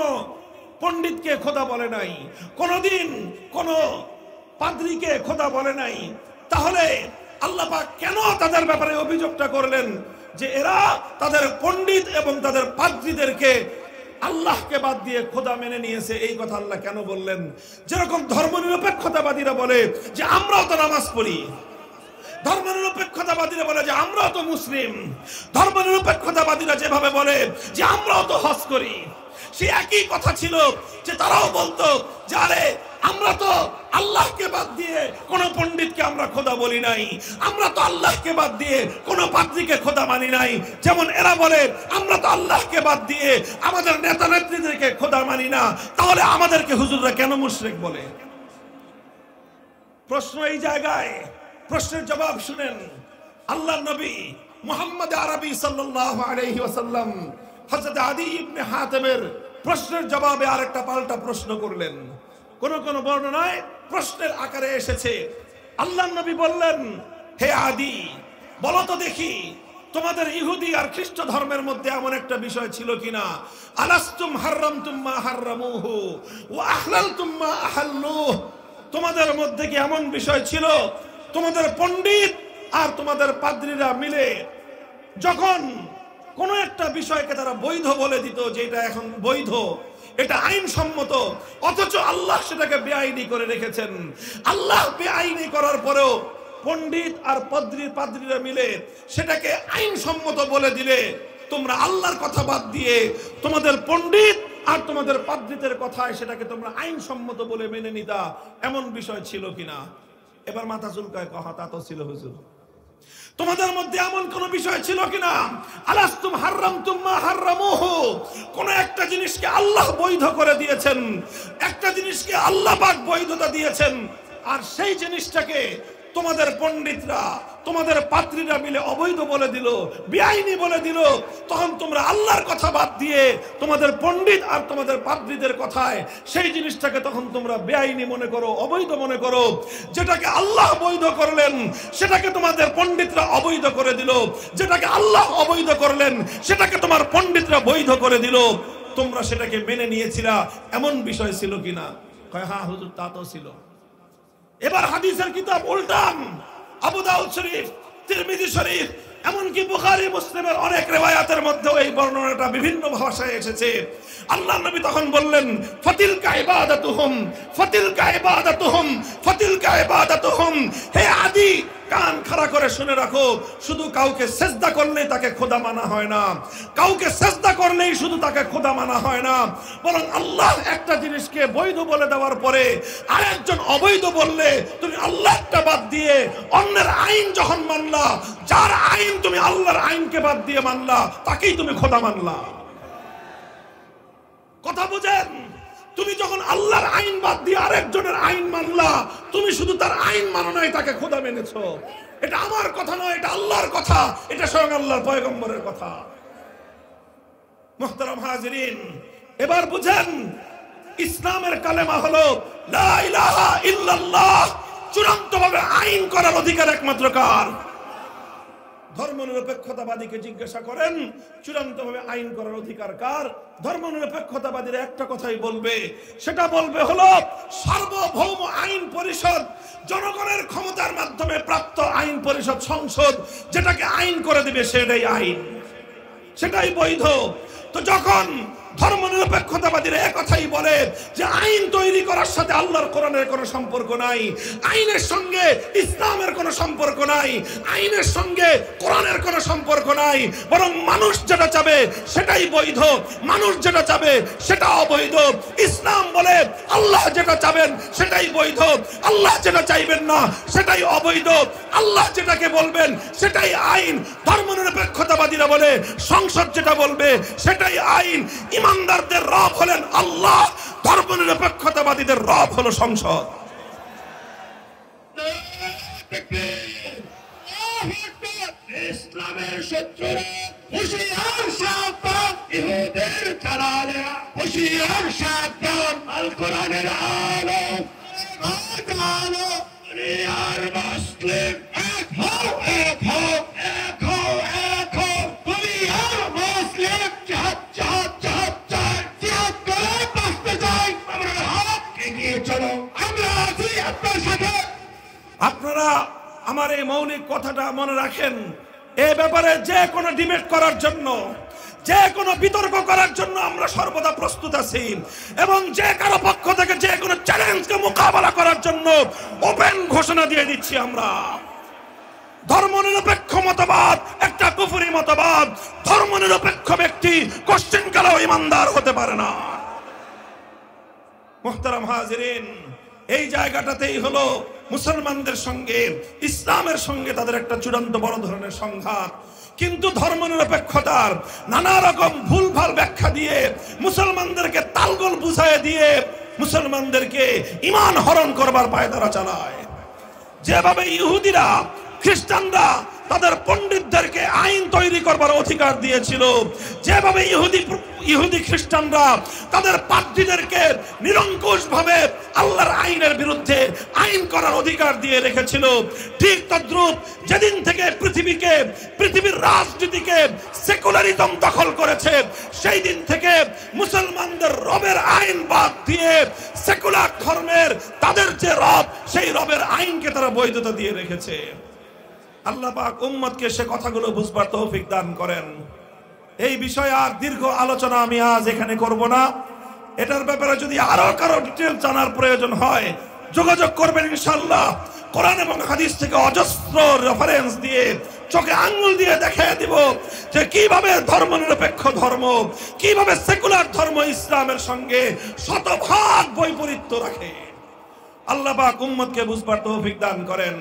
A: পণ্ডিতকে খোদা বলে নাই, কোনোদিন কোন পাদ্রীকে খোদা বলে নাই, তাহলে আল্লাহ পাক কেন তাদের ব্যাপারে অভিযোগটা করলেন যে এরা তাদের পণ্ডিত এবং তাদের পাদ্রীদেরকে আল্লাহকে বাদ দিয়ে খোদা মেনে নিয়েছে? এই কথা আল্লাহ কেন বললেন? যেরকম ধর্মনিরপেক্ষতাবাদীরা বলে যে আমরাও তো নামাজ পড়ি, ধর্মনিরপেক্ষতাবাদীরা বলে যে আমরাও তো মুসলিম, ধর্মনিরপেক্ষতাবাদীরা যেভাবে বলে যে আমরাও তো হজ করি, সে একই কথা ছিল যে তারাও বলতো যে আরে আমরা তো আল্লাহকে বাদ দিয়ে কোন পণ্ডিতকে আমরা খোদা বলি নাই, আমরা তো আল্লাহকে বাদ দিয়ে কোন পাদ্রীকে খোদা মানি নাই। যেমন এরা বলে আমরা তো আল্লাহকে বাদ দিয়ে আমাদের নেতা নেত্রীদেরকে খোদা মানি না, তাহলে আমাদেরকে হুজুররা কেন মুশরিক বলে? প্রশ্ন এই জায়গায়, প্রশ্নের জবাব শুনেন। আল্লাহর নবী মুহাম্মদ আরবি সাল্লাল্লাহু আলাইহি ওয়াসাল্লাম হযরত আদি ইবনে হাতেমের প্রশ্নের জবাবে আরেকটা পাল্টা প্রশ্ন করলেন। কোন কোন বর্ণনায় প্রশ্নের আকারে এসেছে। আল্লাহর নবী বললেন, হে আদি, বলো তো দেখি তোমাদের ইহুদি আর খ্রিস্ট ধর্মের মধ্যে এমন একটা বিষয় ছিল কিনা, আলাস্তুম হাররামতুম মা হাররামুহু ওয়া আহলালতুম মা আহাল্লুহু, তোমাদের মধ্যে কি এমন বিষয় ছিল তোমাদের পণ্ডিত আর তোমাদের পাদ্রীরা মিলে যখন কোন একটা বিষয়কে তারা বৈধ বলে দিত যে এটা এখন বৈধ, এটা আইনসম্মত, অথচ আল্লাহ সেটাকে বেআইনি করে রেখেছেন। আল্লাহ বেআইনি করার পরেও পণ্ডিত আর পাদ্রীরা মিলে সেটাকে আইনসম্মত বলে দিলে তোমরা আল্লাহর কথা বাদ দিয়ে তোমাদের পণ্ডিত আর তোমাদের পাদ্রীদের কথায় সেটাকে তোমরা আইনসম্মত বলে মেনে নিতা, এমন বিষয় ছিল কিনা? এবার মাথা চুলকায় কহা, তা তো ছিল হুজুর। তোমাদের মধ্যে এমন কোন বিষয় ছিল কিনা, আলাস্তুম হাররামতুম মা হাররামুহু, কোন একটা জিনিসকে আল্লাহ বৈধ করে দিয়েছেন, একটা জিনিসকে আল্লাহ পাক বৈধতা দিয়েছেন, আর সেই জিনিসটাকে তোমাদের পণ্ডিতরা তোমাদের পাদ্রীরা মিলে অবৈধ বলে দিল, বেআইনি বলে দিল, তখন তোমরা আল্লাহর কথা বাদ দিয়ে তোমাদের পণ্ডিত আর তোমাদের পাদ্রীদের কথায় সেই জিনিসটাকে তখন তোমরা বেআইনি মনে করো, অবৈধ মনে করো। যেটাকে আল্লাহ বৈধ করলেন সেটাকে তোমাদের পণ্ডিতরা অবৈধ করে দিল, যেটাকে আল্লাহ অবৈধ করলেন সেটাকে তোমার পণ্ডিতরা বৈধ করে দিল। তোমরা সেটাকে মেনে নিয়েছিলা, এমন বিষয় ছিল কিনা? কয় হ্যাঁ হুজুর, তা তো ছিল। এবার হাদিসের কিতাব উল্টান, আবু দাউদ শরীফ, তিরমিজি শরীফ, এমনকি বুখারী মুসলিমের অনেক রিওয়ায়াতের মধ্যে এই বর্ণনাটা বিভিন্ন ভাষায় এসেছে। আল্লাহর নবী তখন বললেন, ফাতিলকা ইবাদাতুহুম ফাতিলকা ইবাদাতুহুম ফাতিলকা ইবাদাতুহুম, হে আদি, কান খাড়া করে শুনে রাখো, শুধু কাউকে সেজদা করলেই তাকে খোদা মানা হয় না, কাউকে সেজদা করলেই শুধু তাকে খোদা মানা হয় না, বরং আল্লাহ একটা জিনিসকে বৈধ বলে দেওয়ার পরে আরেকজন অবৈধ বললে তুমি আল্লাহটা বাদ দিয়ে অন্যের আইন যখন মানলা, যার আইন তুমি আল্লাহর আইনকে বাদ দিয়ে মানলা, তাকেই তুমি খোদা মানলা। কথা বুঝেন? তুমি যখন আল্লাহর আইন বাদ দিয়ে আরেকজনের আইন মানলা, তুমি শুধু তার আইন মানো নাই, তাকে খোদা মেনেছো। এটা আমার কথা নয়, এটা আল্লাহর কথা, এটা স্বয়ং আল্লাহর পয়গম্বরের কথা। মুহতারাম হাজিরিন, এবার বুঝেন, ইসলামের কালেমা হলো লা ইলাহা ইল্লাল্লাহ, চূড়ান্তভাবে আইন করার অধিকার একমাত্র কার? ধর্মনিরপেক্ষতাবাদীকে জিজ্ঞাসা করেন চূড়ান্তভাবে আইন করার অধিকার কার? ধর্মনিরপেক্ষতাবাদীরা একটা কথাই বলবে, সেটা বলবে হলো সার্বভৌম আইন পরিষদ, জনগণের ক্ষমতার মাধ্যমে প্রাপ্ত আইন পরিষদ, সংসদ যেটাকে আইন করে দিবে সেটাই আইন, সেটাই বৈধ। তো যখন ধর্মনিরপেক্ষতাবাদীরা একথাই বলে যে আইন তৈরি করার সাথে আল্লাহর কোরআনের কোনো সম্পর্ক নাই, আইনের সঙ্গে ইসলামের কোনো সম্পর্ক নাই, আইনের সঙ্গে কোরআনের কোনো সম্পর্ক নাই, বরং মানুষ যেটা চাবে সেটাই বৈধ, মানুষ যেটা চাবে সেটা অবৈধ। ইসলাম বলে আল্লাহ যেটা চাবেন সেটাই বৈধ, আল্লাহ যেটা চাইবেন না সেটাই অবৈধ, আল্লাহ যেটাকে বলবেন সেটাই আইন। ধর্মনিরপেক্ষতাবাদীরা বলে সংসদ যেটা বলবে সেটাই আইন। ইমানদারদের রব হলেন আল্লাহ, ধর্মনিরপেক্ষতাবাদীদের রব হলো সংসদ।
C: ইসলামের শত্রুরা হুঁশিয়ার সাবধান, ইহুদের দালালেরা হুঁশিয়ার সাবধান, আল কোরআনের আলো আলো দুনিয়ার মুসলিম এক হও, এক হও, এক হও, এক হও, দুনিয়ার মুসলিম জিহাদ জিহাদ জিহাদ চাই, জিহাদ করে বাঁচতে চাই। আমরা হাত এগিয়ে চলো, আমরা আছি আপনার সাথে।
A: আপনারা আমার এই মৌলিক কথাটা মনে রাখেন। এই ব্যাপারে যে কোনো ডিবেট করার জন্য, যে কোনো বিতর্ক করার জন্য আমরা সর্বদা প্রস্তুত আছি, এবং যে কারো পক্ষ থেকে যে কোনো চ্যালেঞ্জকে মোকাবেলা করার জন্য ওপেন ঘোষণা দিয়ে দিচ্ছি। আমরা ধর্মনিরপেক্ষ মতবাদ একটা কুফরি মতবাদ। ধর্মনিরপেক্ষ ব্যক্তি কোশ্চেনকালেও ইমানদার হতে পারে না। মুহতারাম হাজিরিন, এই জায়গাটাতেই হলো মুসলমানদের সঙ্গে ইসলামের সঙ্গে তাদের একটা চূড়ান্ত বড় ধরনের সংঘাত। কিন্তু ধর্মনিরপেক্ষতার নানা রকম ভুলভাল ব্যাখ্যা দিয়ে মুসলমানদেরকে তালগোল বুঝায় দিয়ে মুসলমানদেরকে ঈমান হরণ করবার পায়তারা চালায়। যেভাবে ইহুদিরা খ্রিস্টানরা তাদের পণ্ডিতদেরকে আইন তৈরি করবার অধিকার দিয়েছিল, যেভাবে ইহুদি খ্রিস্টানরা তাদের পাদ্রীদেরকে নিরঙ্কুশভাবে আল্লাহর আইনের বিরুদ্ধে আইন করার অধিকার দিয়ে রেখেছিল, ঠিক তদ্রূপ যেদিন থেকে পৃথিবীর রাজনীতিকে সেকুলারিজম দখল করেছে, সেই দিন থেকে মুসলমানদের রবের আইন বাদ দিয়ে সেকুলার ধর্মের তাদের যে রব, সেই রবের আইনকে তারা বৈধতা দিয়ে রেখেছে। আল্লাহ পাক উম্মতকে সে কথাগুলো বুঝবার তৌফিক দান করেন। এই বিষয়ে আর দীর্ঘ আলোচনা আমি আজ এখানে করব না। এটার ব্যাপারে যদি আরো কারো ডিটেল জানার প্রয়োজন হয় যোগাযোগ করবেন ইনশাআল্লাহ। কোরআন এবং হাদিস থেকে অজস্র রেফারেন্স দিয়ে চোখে আঙ্গুল দিয়ে দেখিয়ে দিব যে কিভাবে ধর্মনিরপেক্ষ ধর্ম, কিভাবে সেকুলার ধর্ম ইসলামের সঙ্গে শতভাগ বৈপরীত্য রাখে। আল্লাহ পাক উম্মতকে বুঝবার তৌফিক দান করেন।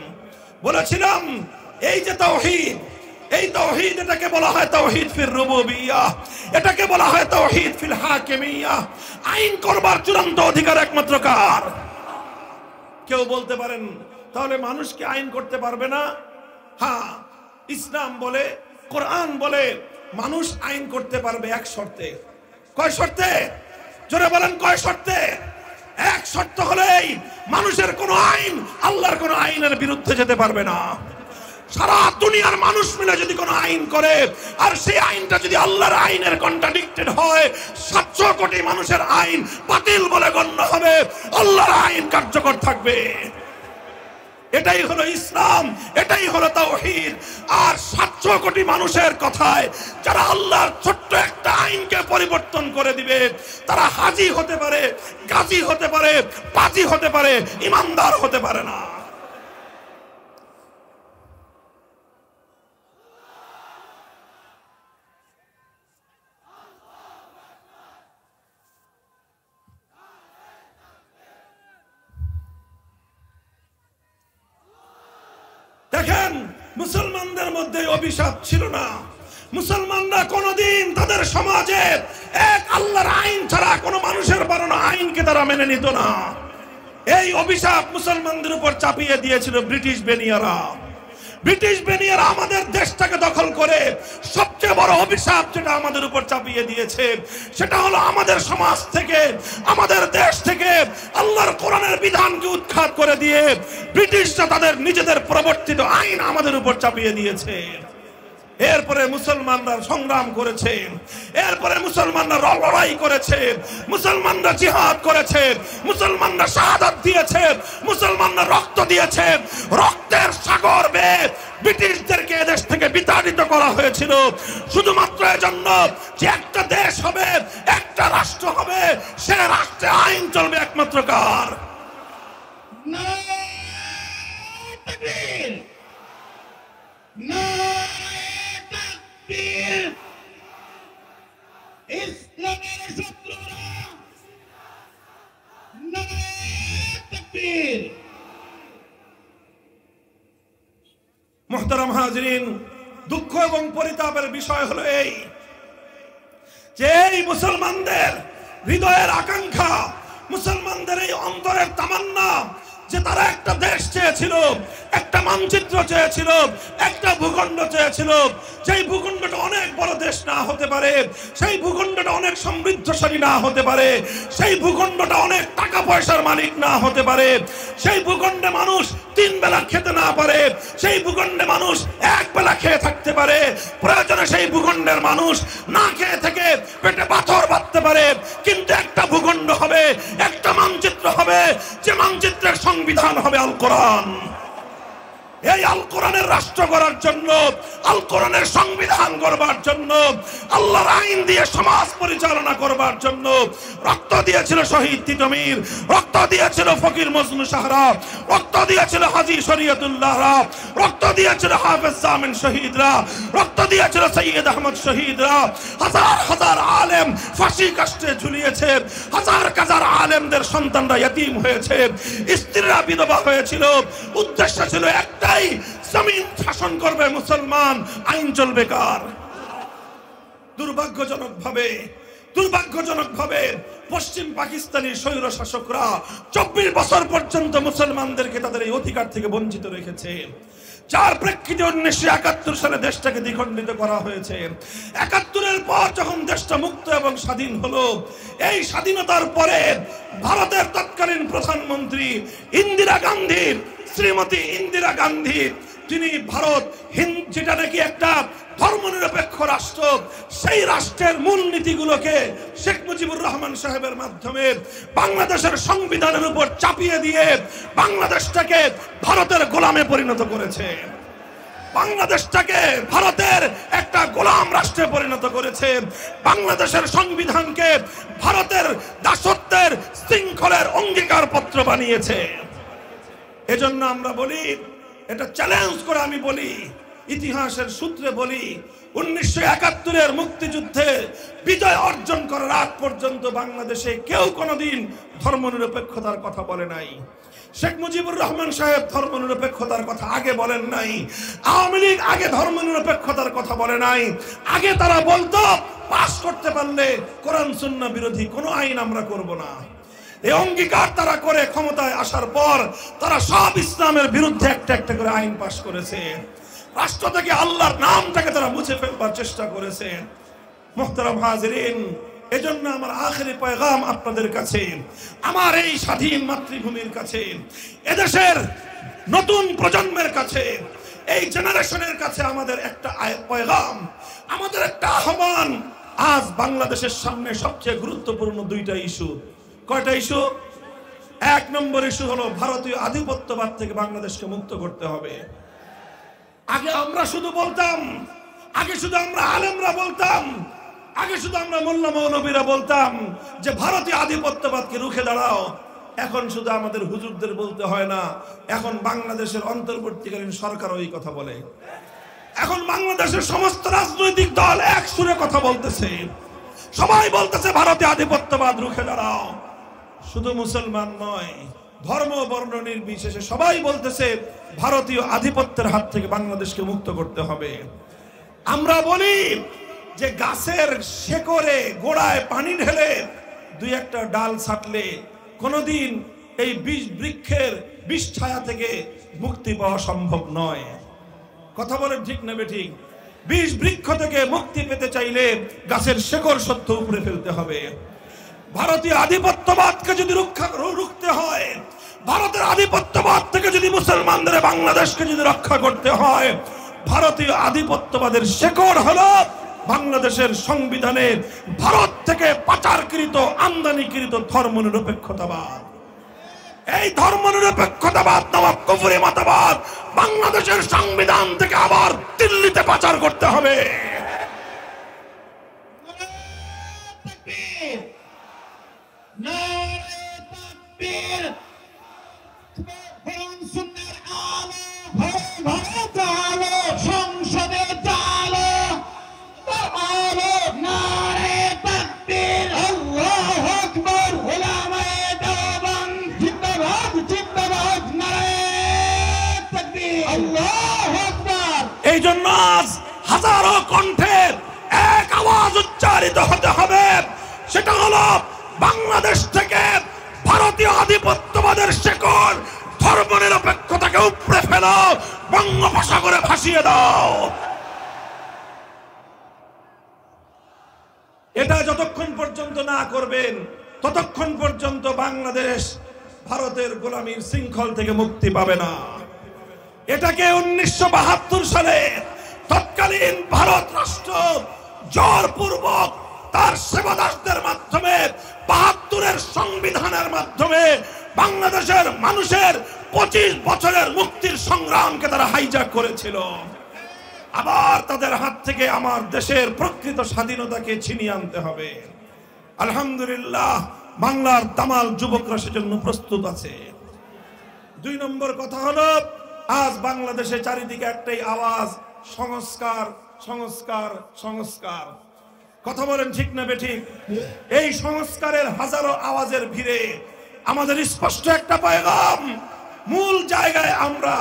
A: বলেছিলাম এই যে তাওহীদ, এই তাওহীদ এটাকে বলা হয় তাওহীদ ফির রুবুবিয়্যাহ, এটাকে বলা হয় তাওহীদ ফিল হাকিমিয়্যাহ। আইন করবার চূড়ান্ত অধিকার একমাত্র কার? কেউ বলতে পারেন তাহলে মানুষকে আইন করতে পারবে না? হ্যাঁ, ইসলাম বলে, কোরআন বলে মানুষ আইন করতে পারবে এক শর্তে। কয় শর্তে? জোরে বলেন, কয় শর্তে? এক শর্ত হলেই মানুষের কোন আইন আল্লাহর কোন আইনের বিরুদ্ধে যেতে পারবে না। সারা দুনিয়ার মানুষ মিলে যদি কোন আইন করে আর সেই আইনটা যদি আল্লাহর আইনের কন্ট্রাডিক্টেড হয়, 700 কোটি মানুষের আইন বাতিল বলে গণ্য হবে, আল্লাহর আইন কার্যকর থাকবে। এটাই হলো ইসলাম, এটাই হলো তাওহীদ। আর 700 কোটি মানুষের কথায় যারা আল্লাহর ছোট্ট একটা আইনকে পরিবর্তন করে দিবে, তারা হাজি হতে পারে, গাজী হতে পারে, পাজি হতে পারে, ইমানদার হতে পারে না। দেখেন, মুসলমানদের মধ্যে অভিশাপ ছিল না। মুসলমানরা কোনদিন তাদের সমাজে এক আল্লাহর আইন ছাড়া কোনো মানুষের বানানো আইনকে তারা মেনে নিত না। এই অভিশাপ মুসলমানদের উপর চাপিয়ে দিয়েছিল ব্রিটিশ বেনিয়ারা। ব্রিটিশ বেনিয়ারা আমাদের দেশটাকে দখল করে সবচেয়ে বড় অভিশাপ যেটা আমাদের উপর চাপিয়ে দিয়েছে সেটা হলো আমাদের সমাজ থেকে, আমাদের দেশ থেকে আল্লাহর কোরআনের বিধানকে উৎখাত করে দিয়ে ব্রিটিশরা তাদের নিজেদের প্রবর্তিত আইন আমাদের উপর চাপিয়ে দিয়েছে। এরপরে মুসলমানরা সংগ্রাম করেছে, এরপরে মুসলমানরা লড়াই করেছে, মুসলমানরা জিহাদ করেছে, মুসলমানরা শাহাদাত দিয়েছে, মুসলমানরা রক্ত দিয়েছে। রক্তের সাগর বেয়ে ব্রিটিশদেরকে এদেশ থেকে বিতাড়িত করা হয়েছিল শুধুমাত্র এজন্য যে একটা দেশ হবে, একটা রাষ্ট্র হবে, সে রাষ্ট্রে আইন চলবে একমাত্র কার?
C: নারায়ে তাকবীর, নারায়ে তাকবীর। ইসলামের শত্রুরা নারায়ে তাকবীর।
A: মুহতারাম হাজিরিন, দুঃখ এবং পরিতাপের বিষয় হলো এই যে এই মুসলমানদের হৃদয়ের আকাঙ্ক্ষা, মুসলমানদের এই অন্তরের তামান্না যে তারা একটা দেশ চেয়েছিল, একটা মানচিত্র চেয়েছিল, একটা ভূখণ্ড চেয়েছিল। সেই ভূখণ্ডটা অনেক বড় দেশ না হতে পারে, সেই ভূখণ্ডটা অনেক সমৃদ্ধশালী না হতে পারে, সেই ভূখণ্ডটা অনেক টাকা পয়সার মালিক না হতে পারে, সেই ভূখণ্ডে মানুষ 3 বেলা খেতে না পারে, সেই ভূখণ্ডে মানুষ 1 বেলা খেয়ে থাকতে পারে, প্রয়োজনে সেই ভূখণ্ডের মানুষ না খেয়ে থেকে পেটে পাথর বাঁধতে পারে। কিন্তু একটা ভূখণ্ড হবে, একটা মানচিত্র হবে, যে মানচিত্রের সংবিধান হবে আল কোরআন। এই আল কোরআনের রাষ্ট্র করার জন্য, আল কোরআনের সংবিধান করবার জন্য, আল্লাহর আইন দিয়ে সমাজ পরিচালনা করবার জন্য রক্ত দিয়েছিল শহীদ তিতুমীর, রক্ত দিয়েছিল ফকির মজনু সাহরা, রক্ত দিয়েছিল হাজী শরীয়তুল্লাহরা, রক্ত দিয়েছিল হাফেজ জামিন শহীদরা, রক্ত দিয়েছিল সৈয়দ আহমদ শহীদরা। হাজার হাজার আলেম ফাঁসি কাষ্টে ঝুলিয়েছে, হাজার হাজার আলেমদের সন্তানরা ইতিম হয়েছে, স্ত্রীরা বিধবা হয়েছিল। উদ্দেশ্য ছিল একটাই, জমিন শাসন করবে মুসলমান, আইন চলবে কার? দুর্ভাগ্যজনকভাবে পশ্চিম পাকিস্তানি স্বৈর শাসকরা 24 বছর পর্যন্ত মুসলমানদেরকে তাদের এই অধিকার থেকে বঞ্চিত রেখেছে, যার প্রেক্ষিতে 1971 সালে দেশটাকে দ্বিখণ্ডিত করা হয়েছে। 71-এর পর যখন দেশটা মুক্ত এবং স্বাধীন হলো, এই স্বাধীনতার পরে ভারতের তৎকালীন প্রধানমন্ত্রী ইন্দিরা গান্ধী, শ্রীমতী ইন্দিরা গান্ধী, তিনি ভারত যেটা নাকি একটা ধর্মনিরপেক্ষ রাষ্ট্র, সেই রাষ্ট্রের মূলনীতিগুলোকে শেখ মুজিবুর রহমান সাহেবের মাধ্যমে বাংলাদেশের সংবিধানের উপর চাপিয়ে দিয়ে বাংলাদেশটাকে ভারতের গোলামে পরিণত করেছে, বাংলাদেশটাকে ভারতের একটা গোলাম রাষ্ট্রে পরিণত করেছে, বাংলাদেশের সংবিধানকে ভারতের দাসত্বের শৃঙ্খলের অঙ্গীকারপত্র বানিয়েছে। এজন্য আমরা বলি, এটা চ্যালেঞ্জ করে আমি বলি, ইতিহাসের সূত্রে বলি, 1971-এর মুক্তিযুদ্ধে বিজয় অর্জন করার আগ পর্যন্ত বাংলাদেশে কেউ কোনোদিন ধর্মনিরপেক্ষতার কথা বলে নাই। শেখ মুজিবুর রহমান সাহেব ধর্মনিরপেক্ষতার কথা আগে বলেন নাই, আওয়ামী লীগ আগে ধর্মনিরপেক্ষতার কথা বলে নাই। আগে তারা বলতো পাস করতে পারলে কোরআন সুন্নাহ বিরোধী কোনো আইন আমরা করব না। এই অঙ্গীকার তারা করে ক্ষমতায় আসার পর তারা সব ইসলামের বিরুদ্ধে একটা একটা করে আইন পাশ করেছে, রাষ্ট্র থেকে আল্লাহর নামটাকে তারা মুছে ফেলবার চেষ্টা করেছে। মুহতারাম হাজিরিন, এজন্য আমার আখেরি পয়গাম আপনাদের কাছে, আমার এই স্বাধীন মাতৃভূমির কাছে, এদেশের নতুন প্রজন্মের কাছে, এই জেনারেশনের কাছে আমাদের একটা পয়গাম, আমাদের একটা আহ্বান। আজ বাংলাদেশের সামনে সবচেয়ে গুরুত্বপূর্ণ 2টা ইস্যু। কয়টা ইস্যু? 1 নম্বর ইস্যু হলো ভারতীয় আধিপত্যবাদ থেকে বাংলাদেশকে মুক্ত করতে হবে। আগে আমরা শুধু বলতাম, আগে শুধু আমরা আলেমরা বলতাম, আগে শুধু আমরা মোল্লা মৌলবীরা বলতাম যে ভারতীয় আধিপত্যবাদকে রুখে দাঁড়াও। এখন শুধু আমাদের হুজুরদের বলতে হয় না, এখন বাংলাদেশের অন্তর্বর্তীকালীন সরকার ওই কথা বলে। এখন বাংলাদেশের সমস্ত রাজনৈতিক দল এক সুরে কথা বলতেছে, সবাই বলতেছে ভারতীয় আধিপত্যবাদ রুখে দাঁড়াও। শুধু মুসলমান নয়, ধর্ম বর্ণ নির্বিশেষে সবাই বলতেছে ভারতীয় আধিপত্যের হাত থেকে বাংলাদেশকে মুক্ত করতে হবে। আমরা বলি যে গাছের শেকড়ে গোড়ায় পানি ঢেলে 2-1টা ডাল ছাটলে কোনোদিন এই বৃক্ষের বিষ ছায়া থেকে মুক্তি পাওয়া সম্ভব নয়। কথা বলেন ঠিক না বেঠিক? বৃক্ষ থেকে মুক্তি পেতে চাইলে গাছের শেকড় সত্য উপরে ফেলতে হবে। ভারতীয় আধিপত্যবাদকে যদি রুখতে হয়, ভারতের আধিপত্যবাদ থেকে যদি মুসলমানদের বাংলাদেশকে যদি রক্ষা করতে হয়, ভারতীয় আধিপত্যবাদের শেকড় হলো বাংলাদেশের সংবিধানে ভারত থেকে পাচারকৃত আমদানিকৃত ধর্মনিরপেক্ষতাবাদ। এই ধর্মনিরপেক্ষতাবাদ নামক কুফরি মতবাদ বাংলাদেশের সংবিধান থেকে আবার দিল্লিতে পাচার করতে হবে। আওয়াজ হাজারো কণ্ঠে এক আওয়াজ উচ্চারিত হতে হবে, সেটা হলো বাংলাদেশ থেকে ভারতীয় আধিপত্যবাদের শেকড় ধর্মনিরপেক্ষতাকে উপড়ে ফেলো, বঙ্গোপসাগরে ভাসিয়ে দাও। এটা যতক্ষণ পর্যন্ত না করবেন ততক্ষণ পর্যন্ত বাংলাদেশ ভারতের গোলামীর শৃঙ্খল থেকে মুক্তি পাবে না। এটাকে 1972 সালে তৎকালীন ভারত রাষ্ট্র জোরপূর্বক তার সেবাদাসদের মাধ্যমে 72-এর সংবিধানের মাধ্যমে বাংলাদেশের মানুষের 25 বছরের মুক্তির সংগ্রামকে তারা হাইজ্যাক করেছিল। আবার তাদের হাত থেকে আমার দেশের প্রকৃত স্বাধীনতাকে ছিনিয়ে আনতে হবে। আলহামদুলিল্লাহ, বাংলার দামাল যুবকরা সেজন্য প্রস্তুত আছে। 2 নম্বর কথা হলো, আজ বাংলাদেশে চারিদিকে একটাই আওয়াজ, সংস্কার সংস্কার সংস্কার। কথা বলেন ঠিক না বেঠিক? এই সংস্কারের হাজারো আওয়াজের ভিড়ে আমাদের স্পষ্ট একটা পয়গাম, মূল জায়গায় আমরা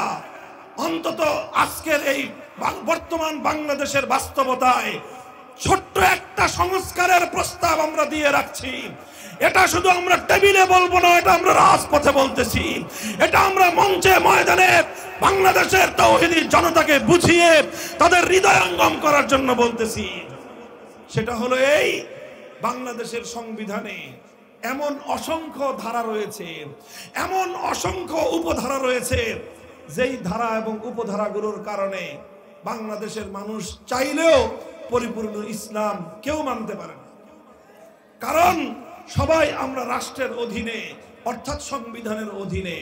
A: অন্তত আজকের এই বর্তমান বাংলাদেশের বাস্তবতায় ছোট্ট একটা সংস্কারের প্রস্তাব আমরা দিয়ে রাখছি। এটা শুধু আমরা টেবিলে বলবো না, এটা আমরা রাজপথে বলতেছি, এটা আমরা মঞ্চে ময়দানে বাংলাদেশের তাওহীদি জনতাকে বুঝিয়ে তাদের হৃদয়ঙ্গম করার জন্য বলতেছি। সেটা হলো এই, বাংলাদেশের সংবিধানে এমন অসংখ্য ধারা রয়েছে, এমন অসংখ্য উপধারা রয়েছে, যেই ধারা এবং উপধারাগুলোর কারণে বাংলাদেশের মানুষ চাইলেও পরিপূর্ণ ইসলাম কেউ মানতে পারে না। কারণ সবাই আমরা রাষ্ট্রের অধীনে, অর্থাৎ সংবিধানের অধীনে।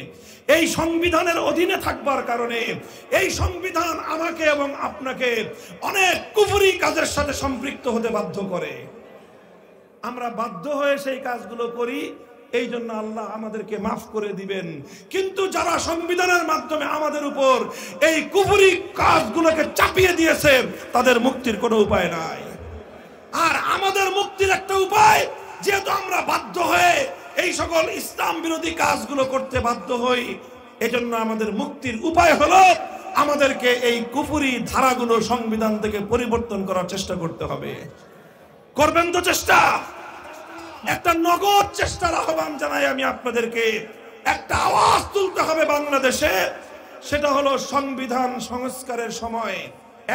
A: এই সংবিধানের অধীনে থাকবার কারণে এই সংবিধান আমাকে এবং আপনাকে অনেক কুফরি কাজের সাথে সম্পৃক্ত হতে বাধ্য করে। আমরা বাধ্য হয়ে সেই কাজগুলো করি, এই জন্য আল্লাহ আমাদেরকে মাফ করে দিবেন। কিন্তু যারা সংবিধানের মাধ্যমে আমাদের উপর এই কুফরি কাজগুলোকে চাপিয়ে দিয়েছে, তাদের মুক্তির কোনো উপায় নাই। আর আমাদের মুক্তির একটা উপায়, যেহেতু আমরা বাধ্য হয়ে এই সকল ইসলাম বিরোধী কাজগুলো করতে বাধ্য হই, এজন্য আমাদের মুক্তির উপায় হলো আমাদেরকে এই কুফরি ধারাগুলো সংবিধান থেকে পরিবর্তন করার চেষ্টা করতে হবে। করবেন তো চেষ্টা? একটা নগদ চেষ্টার আহ্বান জানাই আমি আপনাদেরকে। একটা আওয়াজ তুলতে হবে বাংলাদেশে, সেটা হলো সংবিধান সংস্কারের সময়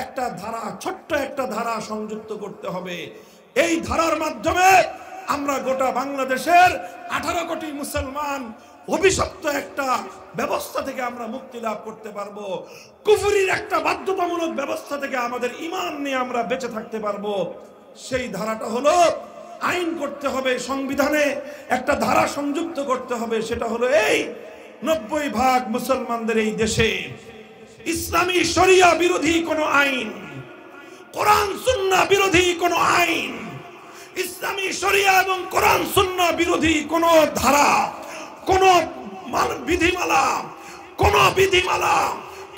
A: একটা ধারা, ছোট্ট একটা ধারা সংযুক্ত করতে হবে। এই ধারার মাধ্যমে আমরা গোটা বাংলাদেশের 18 কোটি মুসলমান অভিশপ্ত একটা ব্যবস্থা থেকে আমরা মুক্তি লাভ করতে পারবো। কুফরির একটা বাধ্যতামূলক ব্যবস্থা থেকে আমাদের ঈমান নিয়ে আমরা বেঁচে থাকতে পারবো। সেই ধারাটা হলো, আইন করতে হবে, সংবিধানে একটা ধারা সংযুক্ত করতে হবে। সেটা হলো এই, 90% মুসলমানদের এই দেশে ইসলামী শরিয়া বিরোধী কোনো আইন, কোরআন সুন্নাহ বিরোধী কোনো আইন, ইসলামী শরিয়া এবং কোরআন সুন্নাহ বিরোধী কোনো ধারা, কোনো বিধিমালা,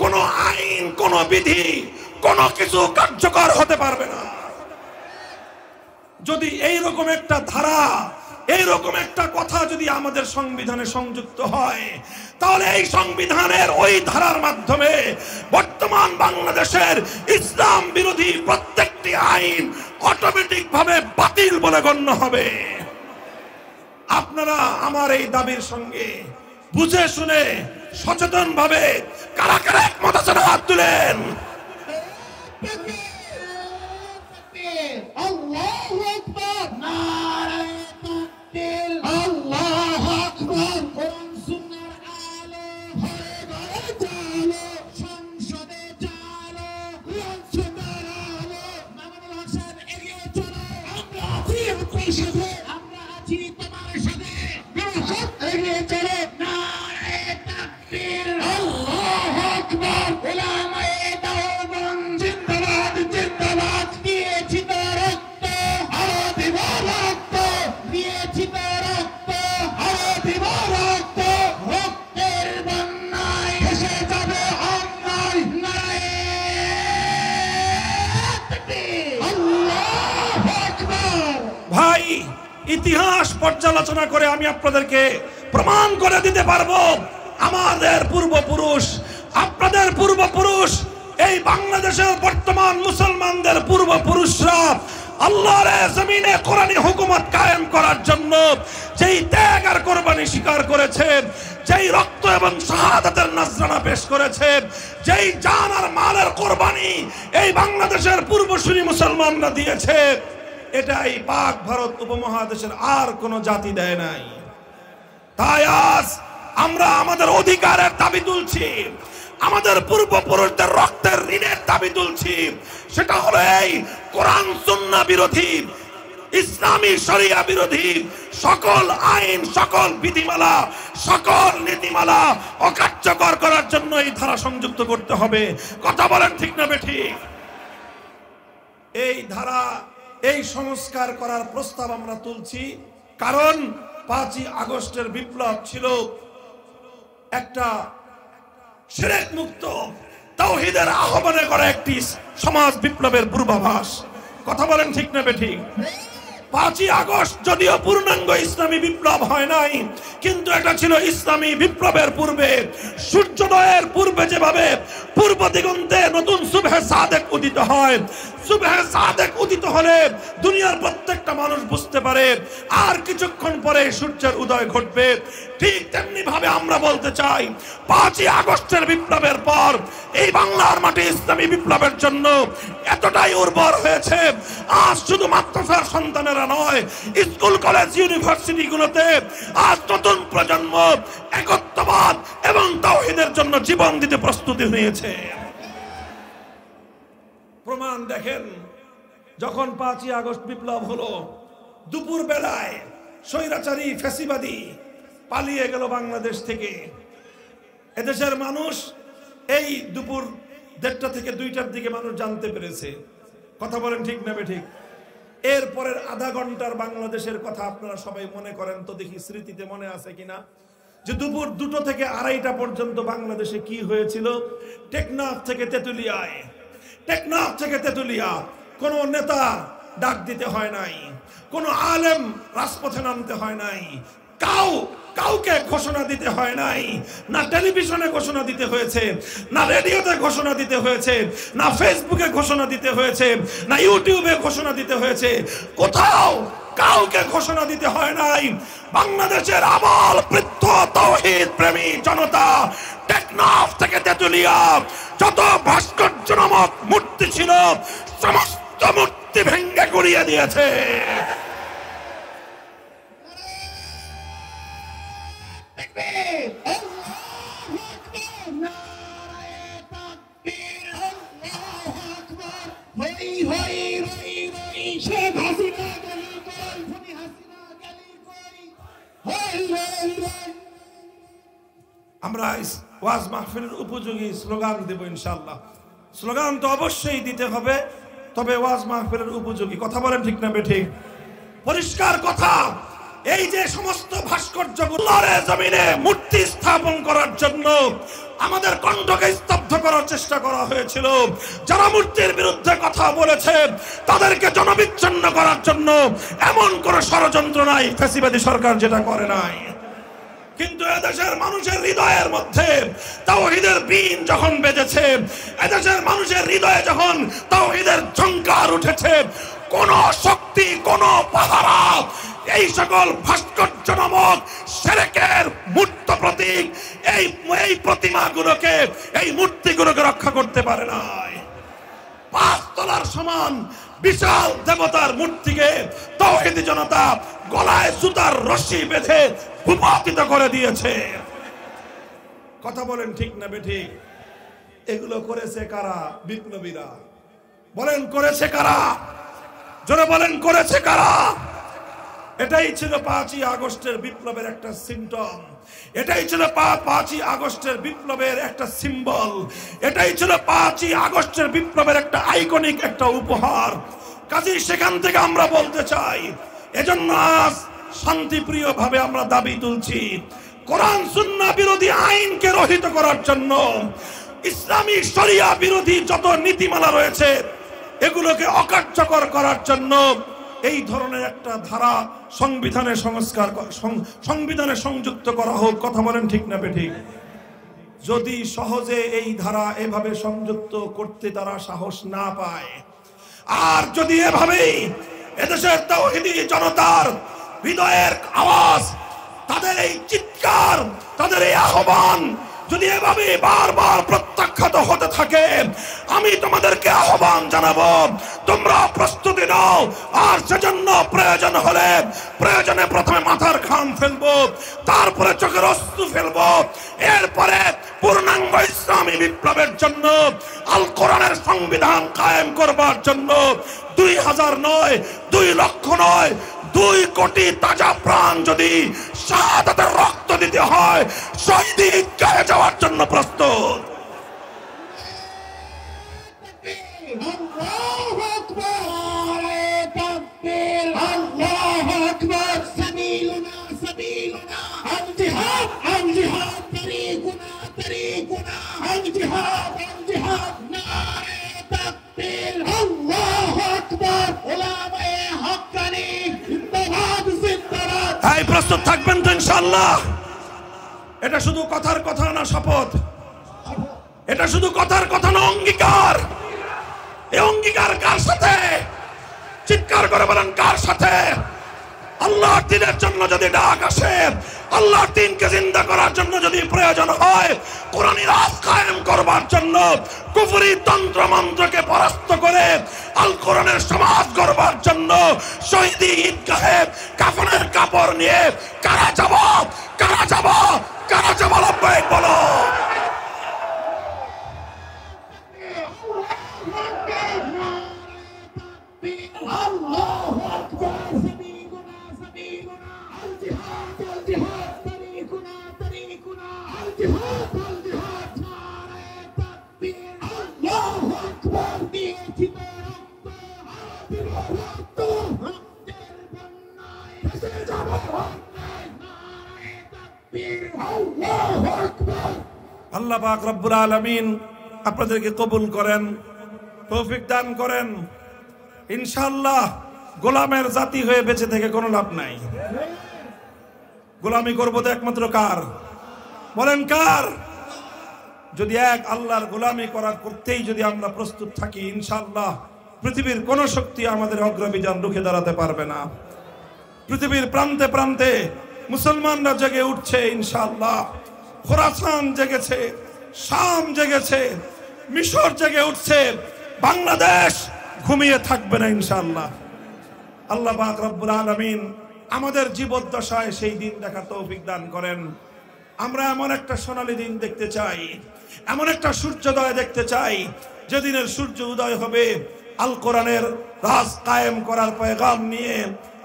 A: কোনো আইন, কোনো বিধি, কোনো কিছু কার্যকর হতে পারবে না। যদি এইরকম একটা ধারা, এইরকম একটা কথা যদি আমাদের সংবিধানে সংযুক্ত হয়, তাহলে এই সংবিধানের ওই ধারার মাধ্যমে বর্তমান বাংলাদেশের ইসলাম বিরোধী প্রত্যেকটি আইন অটোমেটিক ভাবে বাতিল বলে গণ্য হবে। আপনারা আমার এই দাবির সঙ্গে বুঝে শুনে সচেতন ভাবে কারা কারা একমত আছেন হাত তুলেন।
C: আল্লাহু আকবার, নারায়ে তাকবীর, আল্লাহু আকবার। কোরআন সুন্নাহর আলো ঘরে ঘরে চালো, সংসদে চালো, কোরআন সুন্নাহর আলো। মামুনুল হক সাহেব এগিয়ে চলো, আমরা আছি আপনার সাথে, আমরা আছি তোমার সাথে। এগিয়ে চলো, নারায়ে তাকবীর, আল্লাহু আকবার। উলামায়ে দেওবন্দ জিন্দাবাদ, জিন্দাবাদ। দিয়েছি তো রক্ত, আরো দিব রক্ত, দিয়েছি তো রক্ত, আরো দিব রক্ত। রক্তের বন্যায় ভেসে যাবে অন্যায়। নারায়ে তাকবীর, আল্লাহু আকবার।
A: ভাই, ইতিহাস পর্যালোচনা করে আমি আপনাদেরকে প্রমাণ করে দিতে পারবো, আমাদের পূর্বপুরুষ, আপনাদের পূর্বপুরুষ এই বাংলাদেশের বর্তমান মুসলমানদের পূর্বপুরুষরা আল্লাহর জমিনে কোরআনী হুকুমত কায়েম করার জন্য যেই ত্যাগ আর কোরবানি স্বীকার করেছে, যেই রক্ত এবং শাহাদাতের নজরানা পেশ করেছে, যেই জান আর মালের কোরবানি এই বাংলাদেশের পূর্বসূরি মুসলমানরা দিয়েছে, এটাই পাক ভারত উপমহাদেশের আর কোন জাতি দেয় নাই। তাই আজ আমরা আমাদের অধিকারের দাবি তুলছি, আমাদের পূর্বপুরুষদের রক্তের ঋণের দাবি তুলছি। সেটা হলো এই কোরআন সুন্নাহ বিরোধী, ইসলামী শরিয়া বিরোধী সকল আইন, সকল বিধিমালা, সকল নীতিমালা অকার্যকর করার জন্য এই ধারা সংযুক্ত করতে হবে। কথা বলেন ঠিক না বেঠিক? এই ধারা, এই সংস্কার করার প্রস্তাব আমরা তুলছি কারণ 5ই আগস্টের বিপ্লব ছিল একটা শিরক মুক্ত তাওহীদের আহ্বানে করা একটি সমাজ বিপ্লবের পূর্বাভাস। কথা বলেন ঠিক না বেঠিক? 5ই আগস্ট যদিও পূর্ণাঙ্গ ইসলামী বিপ্লব হয় নাই, কিন্তু এটা ছিল ইসলামী বিপ্লবের পূর্বে, সূর্যোদয়ের পূর্বে যেভাবে পূর্ব দিগন্তে নতুন সুবহে সাদেক উদিত হয়, সুবহে সাদেক উদিত হলে দুনিয়ার প্রত্যেকটা মানুষ বুঝতে পারে আর কিছুক্ষণ পরে সূর্যের উদয় ঘটবে, ঠিক তেমনি ভাবে আমরা বলতে চাই 5ই আগস্টের বিপ্লবের পর এই বাংলার মাটি ইসলামী বিপ্লবের জন্য এতটাই উর্বর হয়েছে, আজ শুধু মাদ্রাসার সন্তানেরা নয়, স্কুল কলেজ ইউনিভার্সিটি গুলোতে আজ নতুন প্রজন্ম একত্ববাদ এবং তাওহীদের জন্য জীবন দিতে প্রস্তুতি নিয়েছে। প্রমাণ দেখেন, যখন 5ই আগস্ট বিপ্লব হলো, দুপুর বেলায় স্বৈরাচারী ফ্যাসিবাদী পালিয়ে গেল বাংলাদেশ থেকে। এদেশের মানুষ এই দুপুর 1:30 থেকে 2টার দিকে মানুষ জানতে পেরেছে। কথা বলেন ঠিক না বেঠিক? এরপরের আধা ঘন্টার বাংলাদেশের কথা আপনারা সবাই মনে করেন তো দেখি, স্মৃতিতে মনে আছে কিনা, যে দুপুর 2টো থেকে 2:30টা পর্যন্ত বাংলাদেশে কি হয়েছিল। টেকনাফ থেকে তেতুলিয়ায়, টেকনাফ থেকে তেতুলিয়া কোন নেতা ডাক দিতে হয় নাই, কোন আলেম রাজপথে নামতে হয় নাই, কাউকে ঘোষণা দিতে হয় নাই, না টেলিভিশনে ঘোষণা দিতে হয়েছে, না রেডিওতে ঘোষণা দিতে হয়েছে, না ফেসবুকে ঘোষণা দিতে হয়েছে, না ইউটিউবে ঘোষণা দিতে হয়েছে, কোথাও কাউকে ঘোষণা দিতে হয় নাই। বাংলাদেশের আমল বৃদ্ধ তাওহীদ প্রেমী জনতা টেকনাফ থেকে তেতুলিয়া যত ভাস্কর্য নামক মূর্তি ছিল সমস্ত মূর্তি ভেঙে গুড়িয়ে দিয়েছে। আমরা ওয়াজ মাহফিলের উপযোগী স্লোগান দেব ইনশাআল্লাহ। স্লোগান তো অবশ্যই দিতে হবে, তবে ওয়াজ মাহফিলের উপযোগী। কথা বলেন ঠিক না বেঠিক? পরিষ্কার কথা, এই যে সমস্ত ভাস্কর্যগুলোর জমিনে মূর্তি স্থাপন করার জন্য আমাদের কণ্ঠকে স্তব্ধ করার চেষ্টা করা হয়েছিল, যারা মূর্তির বিরুদ্ধে কথা বলেছে তাদেরকে জনবিচ্ছিন্ন করার জন্য এমন কোন ষড়যন্ত্র নাই ফ্যাসিবাদী সরকার যেটা করে নাই। কিন্তু এদেশের মানুষের হৃদয়ের মধ্যে তাওহীদের বীণ যখন বেজেছে, এদেশের মানুষের হৃদয়ে যখন তাওহীদের ঝংকার উঠেছে, কোন শক্তি, কোন পাহারা এই সকল ভাস্কর্য নামক শিরকের মূর্ত প্রতীক, এই প্রতিমাগুলোকে, এই মূর্তিগুলোকে রক্ষা করতে পারে নাই। 5 তলার সমান বিশাল দেবতার মূর্তিকে তাওহীদি জনতা গলায় সুতার রশি বেঁধে ভূপাতিত করে দিয়েছে। কথা বলেন ঠিক না বেঠিক? এগুলো করেছে কারা? বিপ্লবীরা। বলেন করেছে কারা? জোরে বলেন করেছে কারা? এটাই ছিল 5ই আগস্টের বিপ্লবের একটা সিম্পটম, এটাই ছিল 5ই আগস্টের বিপ্লবের একটা সিম্বল, এটাই ছিল 5ই আগস্টের বিপ্লবের একটা আইকনিক একটা উপহার। কাজেই সেখান থেকে আমরা বলতে চাই, এজন্য আজ শান্তিপ্রিয় ভাবে আমরা দাবি তুলছি, কোরআন সুন্নাহ বিরোধী আইনকে রহিত করার জন্য, ইসলামী শরিয়া বিরোধী যত নীতিমালা রয়েছে এগুলোকে অকার্যকর করার জন্য এই ধরনের একটা ধারা সংবিধানে সংস্কার, সংবিধানে সংযুক্ত করা হোক। কথা বলেন ঠিক না বেঠিক? যদি সহজে এই ধারা এভাবে সংযুক্ত করতে তারা সাহস না পায়, আর যদি এভাবেই এদেশের তাওহীদি জনতার হৃদয়ের আওয়াজ, তাদের এই চিৎকার, তাদের এই আহ্বান যদি এভাবে বারবার প্রত্যাখ্যাত হতে থাকে, আমি তোমাদেরকে আহ্বান জানাবো, তোমরা প্রস্তুতি নাও। আর সেজন্য প্রয়োজন হলে প্রয়োজনে প্রথমে মাথার ঘাম ফেলবো, তারপরে চোখের অশ্রু ফেলবো, এরপরে পূর্ণাঙ্গ ইসলামী বিপ্লবের জন্য, আল কোরআনের সংবিধান কায়েম করবার জন্য 2000 নয়, 2 লক্ষ নয়, 2 কোটি তাজা প্রাণ যদি শাহাদাতের রক্ত দিতে হয়, শহীদ ঈদগাহে যাওয়ার জন্য প্রস্তুত।
C: আল্লাহু আকবার, তাকবীর, আল্লাহু আকবার, সাবিলুনা সাবিলুনা, আল জিহাদ আল জিহাদ, তরিকুনা তরিকুনা, আল জিহাদ আল জিহাদ, নারে তাকবীর, আল্লাহু আকবার, উলামায়ে হক্কানি জিন্দাবাদ জিন্দাবাদ।
A: এই প্রস্তুত থাকবেন তো ইনশাআল্লাহ? এটা শুধু কথার কথা না, শপথ। এটা শুধু কথার কথা না, অঙ্গীকার। এই অঙ্গীকার কার সাথে? চিৎকার করে বলেন, কার সাথে? আল্লাহর দ্বীনের জন্য যদি ডাক আসে, আল্লাহর দ্বীনকে জিন্দা করার জন্য যদি প্রয়োজন হয়, কোরআনী রাজ কায়েম করবার জন্য, কুফরি তন্ত্র মন্ত্রকে পরাস্ত করে আল কোরআনের সমাজ গড়বার জন্য, শহীদ ঈদগাহে কাফনের কাপড় নিয়ে কারা যাব? কারা যাব? কারা যাব? লব্বাইক বলো।
C: আল্লাহু আকবার, সাবিলুনা সাবিলুনা, আল জিহাদ আল জিহাদ, তরিকুনা তরিকুনা, আল জিহাদ আল জিহাদ, নারে তাকবীর, আল্লাহু আকবার। দিয়েছি রক্ত, হাতের রক্ত, রক্তের বন্যায় ভেসে যাব অন্যায়, নারে তাকবীর, আল্লাহু আকবার।
A: আল্লাহ পাক রব্বুল আলামিন আপনাদেরকে কবুল করেন, তৌফিক দান করেন। ইনশাআল্লাহ গোলামের জাতি হয়ে বেঁচে থেকে কোনো লাভ নাই। গোলামি করবো তো একমাত্র কার? বলেন কার? যদি এক আল্লাহর গোলামি করতেই যদি আমরা প্রস্তুত থাকি, ইনশাআল্লাহ পৃথিবীর কোন শক্তি আমাদের অগ্রবিজান রুখে দাঁড়াতে পারবে না। পৃথিবীর প্রান্তে প্রান্তে মুসলমানরা জেগে উঠছে ইনশাআল্লাহ। খোরাসান জেগেছে, শাম জেগেছে, মিশর জেগে উঠছে, বাংলাদেশ ঘুমিয়ে থাকবে না ইনশাআল্লাহ। আল্লাহ পাক রব্বুল আলামিন আমাদের জীবদ্দশায় সেই দিন দেখার তৌফিক দান করেন। আমরা এমন একটা সোনালী দিন দেখতে চাই, এমন একটা সূর্যোদয় দেখতে চাই, যেদিনের সূর্য উদয় হবে আল কোরআনের রাজ কায়েম করার পয়গাম নিয়ে,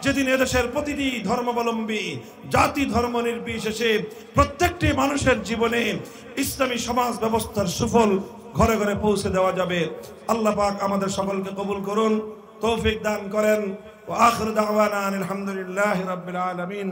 A: যেদিন এদেশের প্রতিটি ধর্মাবলম্বী, জাতি ধর্ম নির্বিশেষে প্রত্যেকটি মানুষের জীবনে ইসলামী সমাজ ব্যবস্থার সুফল ঘরে ঘরে পৌঁছে দেওয়া যাবে। আল্লাহ পাক আমাদের সকলকে কবুল করুন, তৌফিক দান করেন। ওয়া আখিরু দাওয়ানা আলহামদুলিল্লাহি রাব্বিল আলামিন।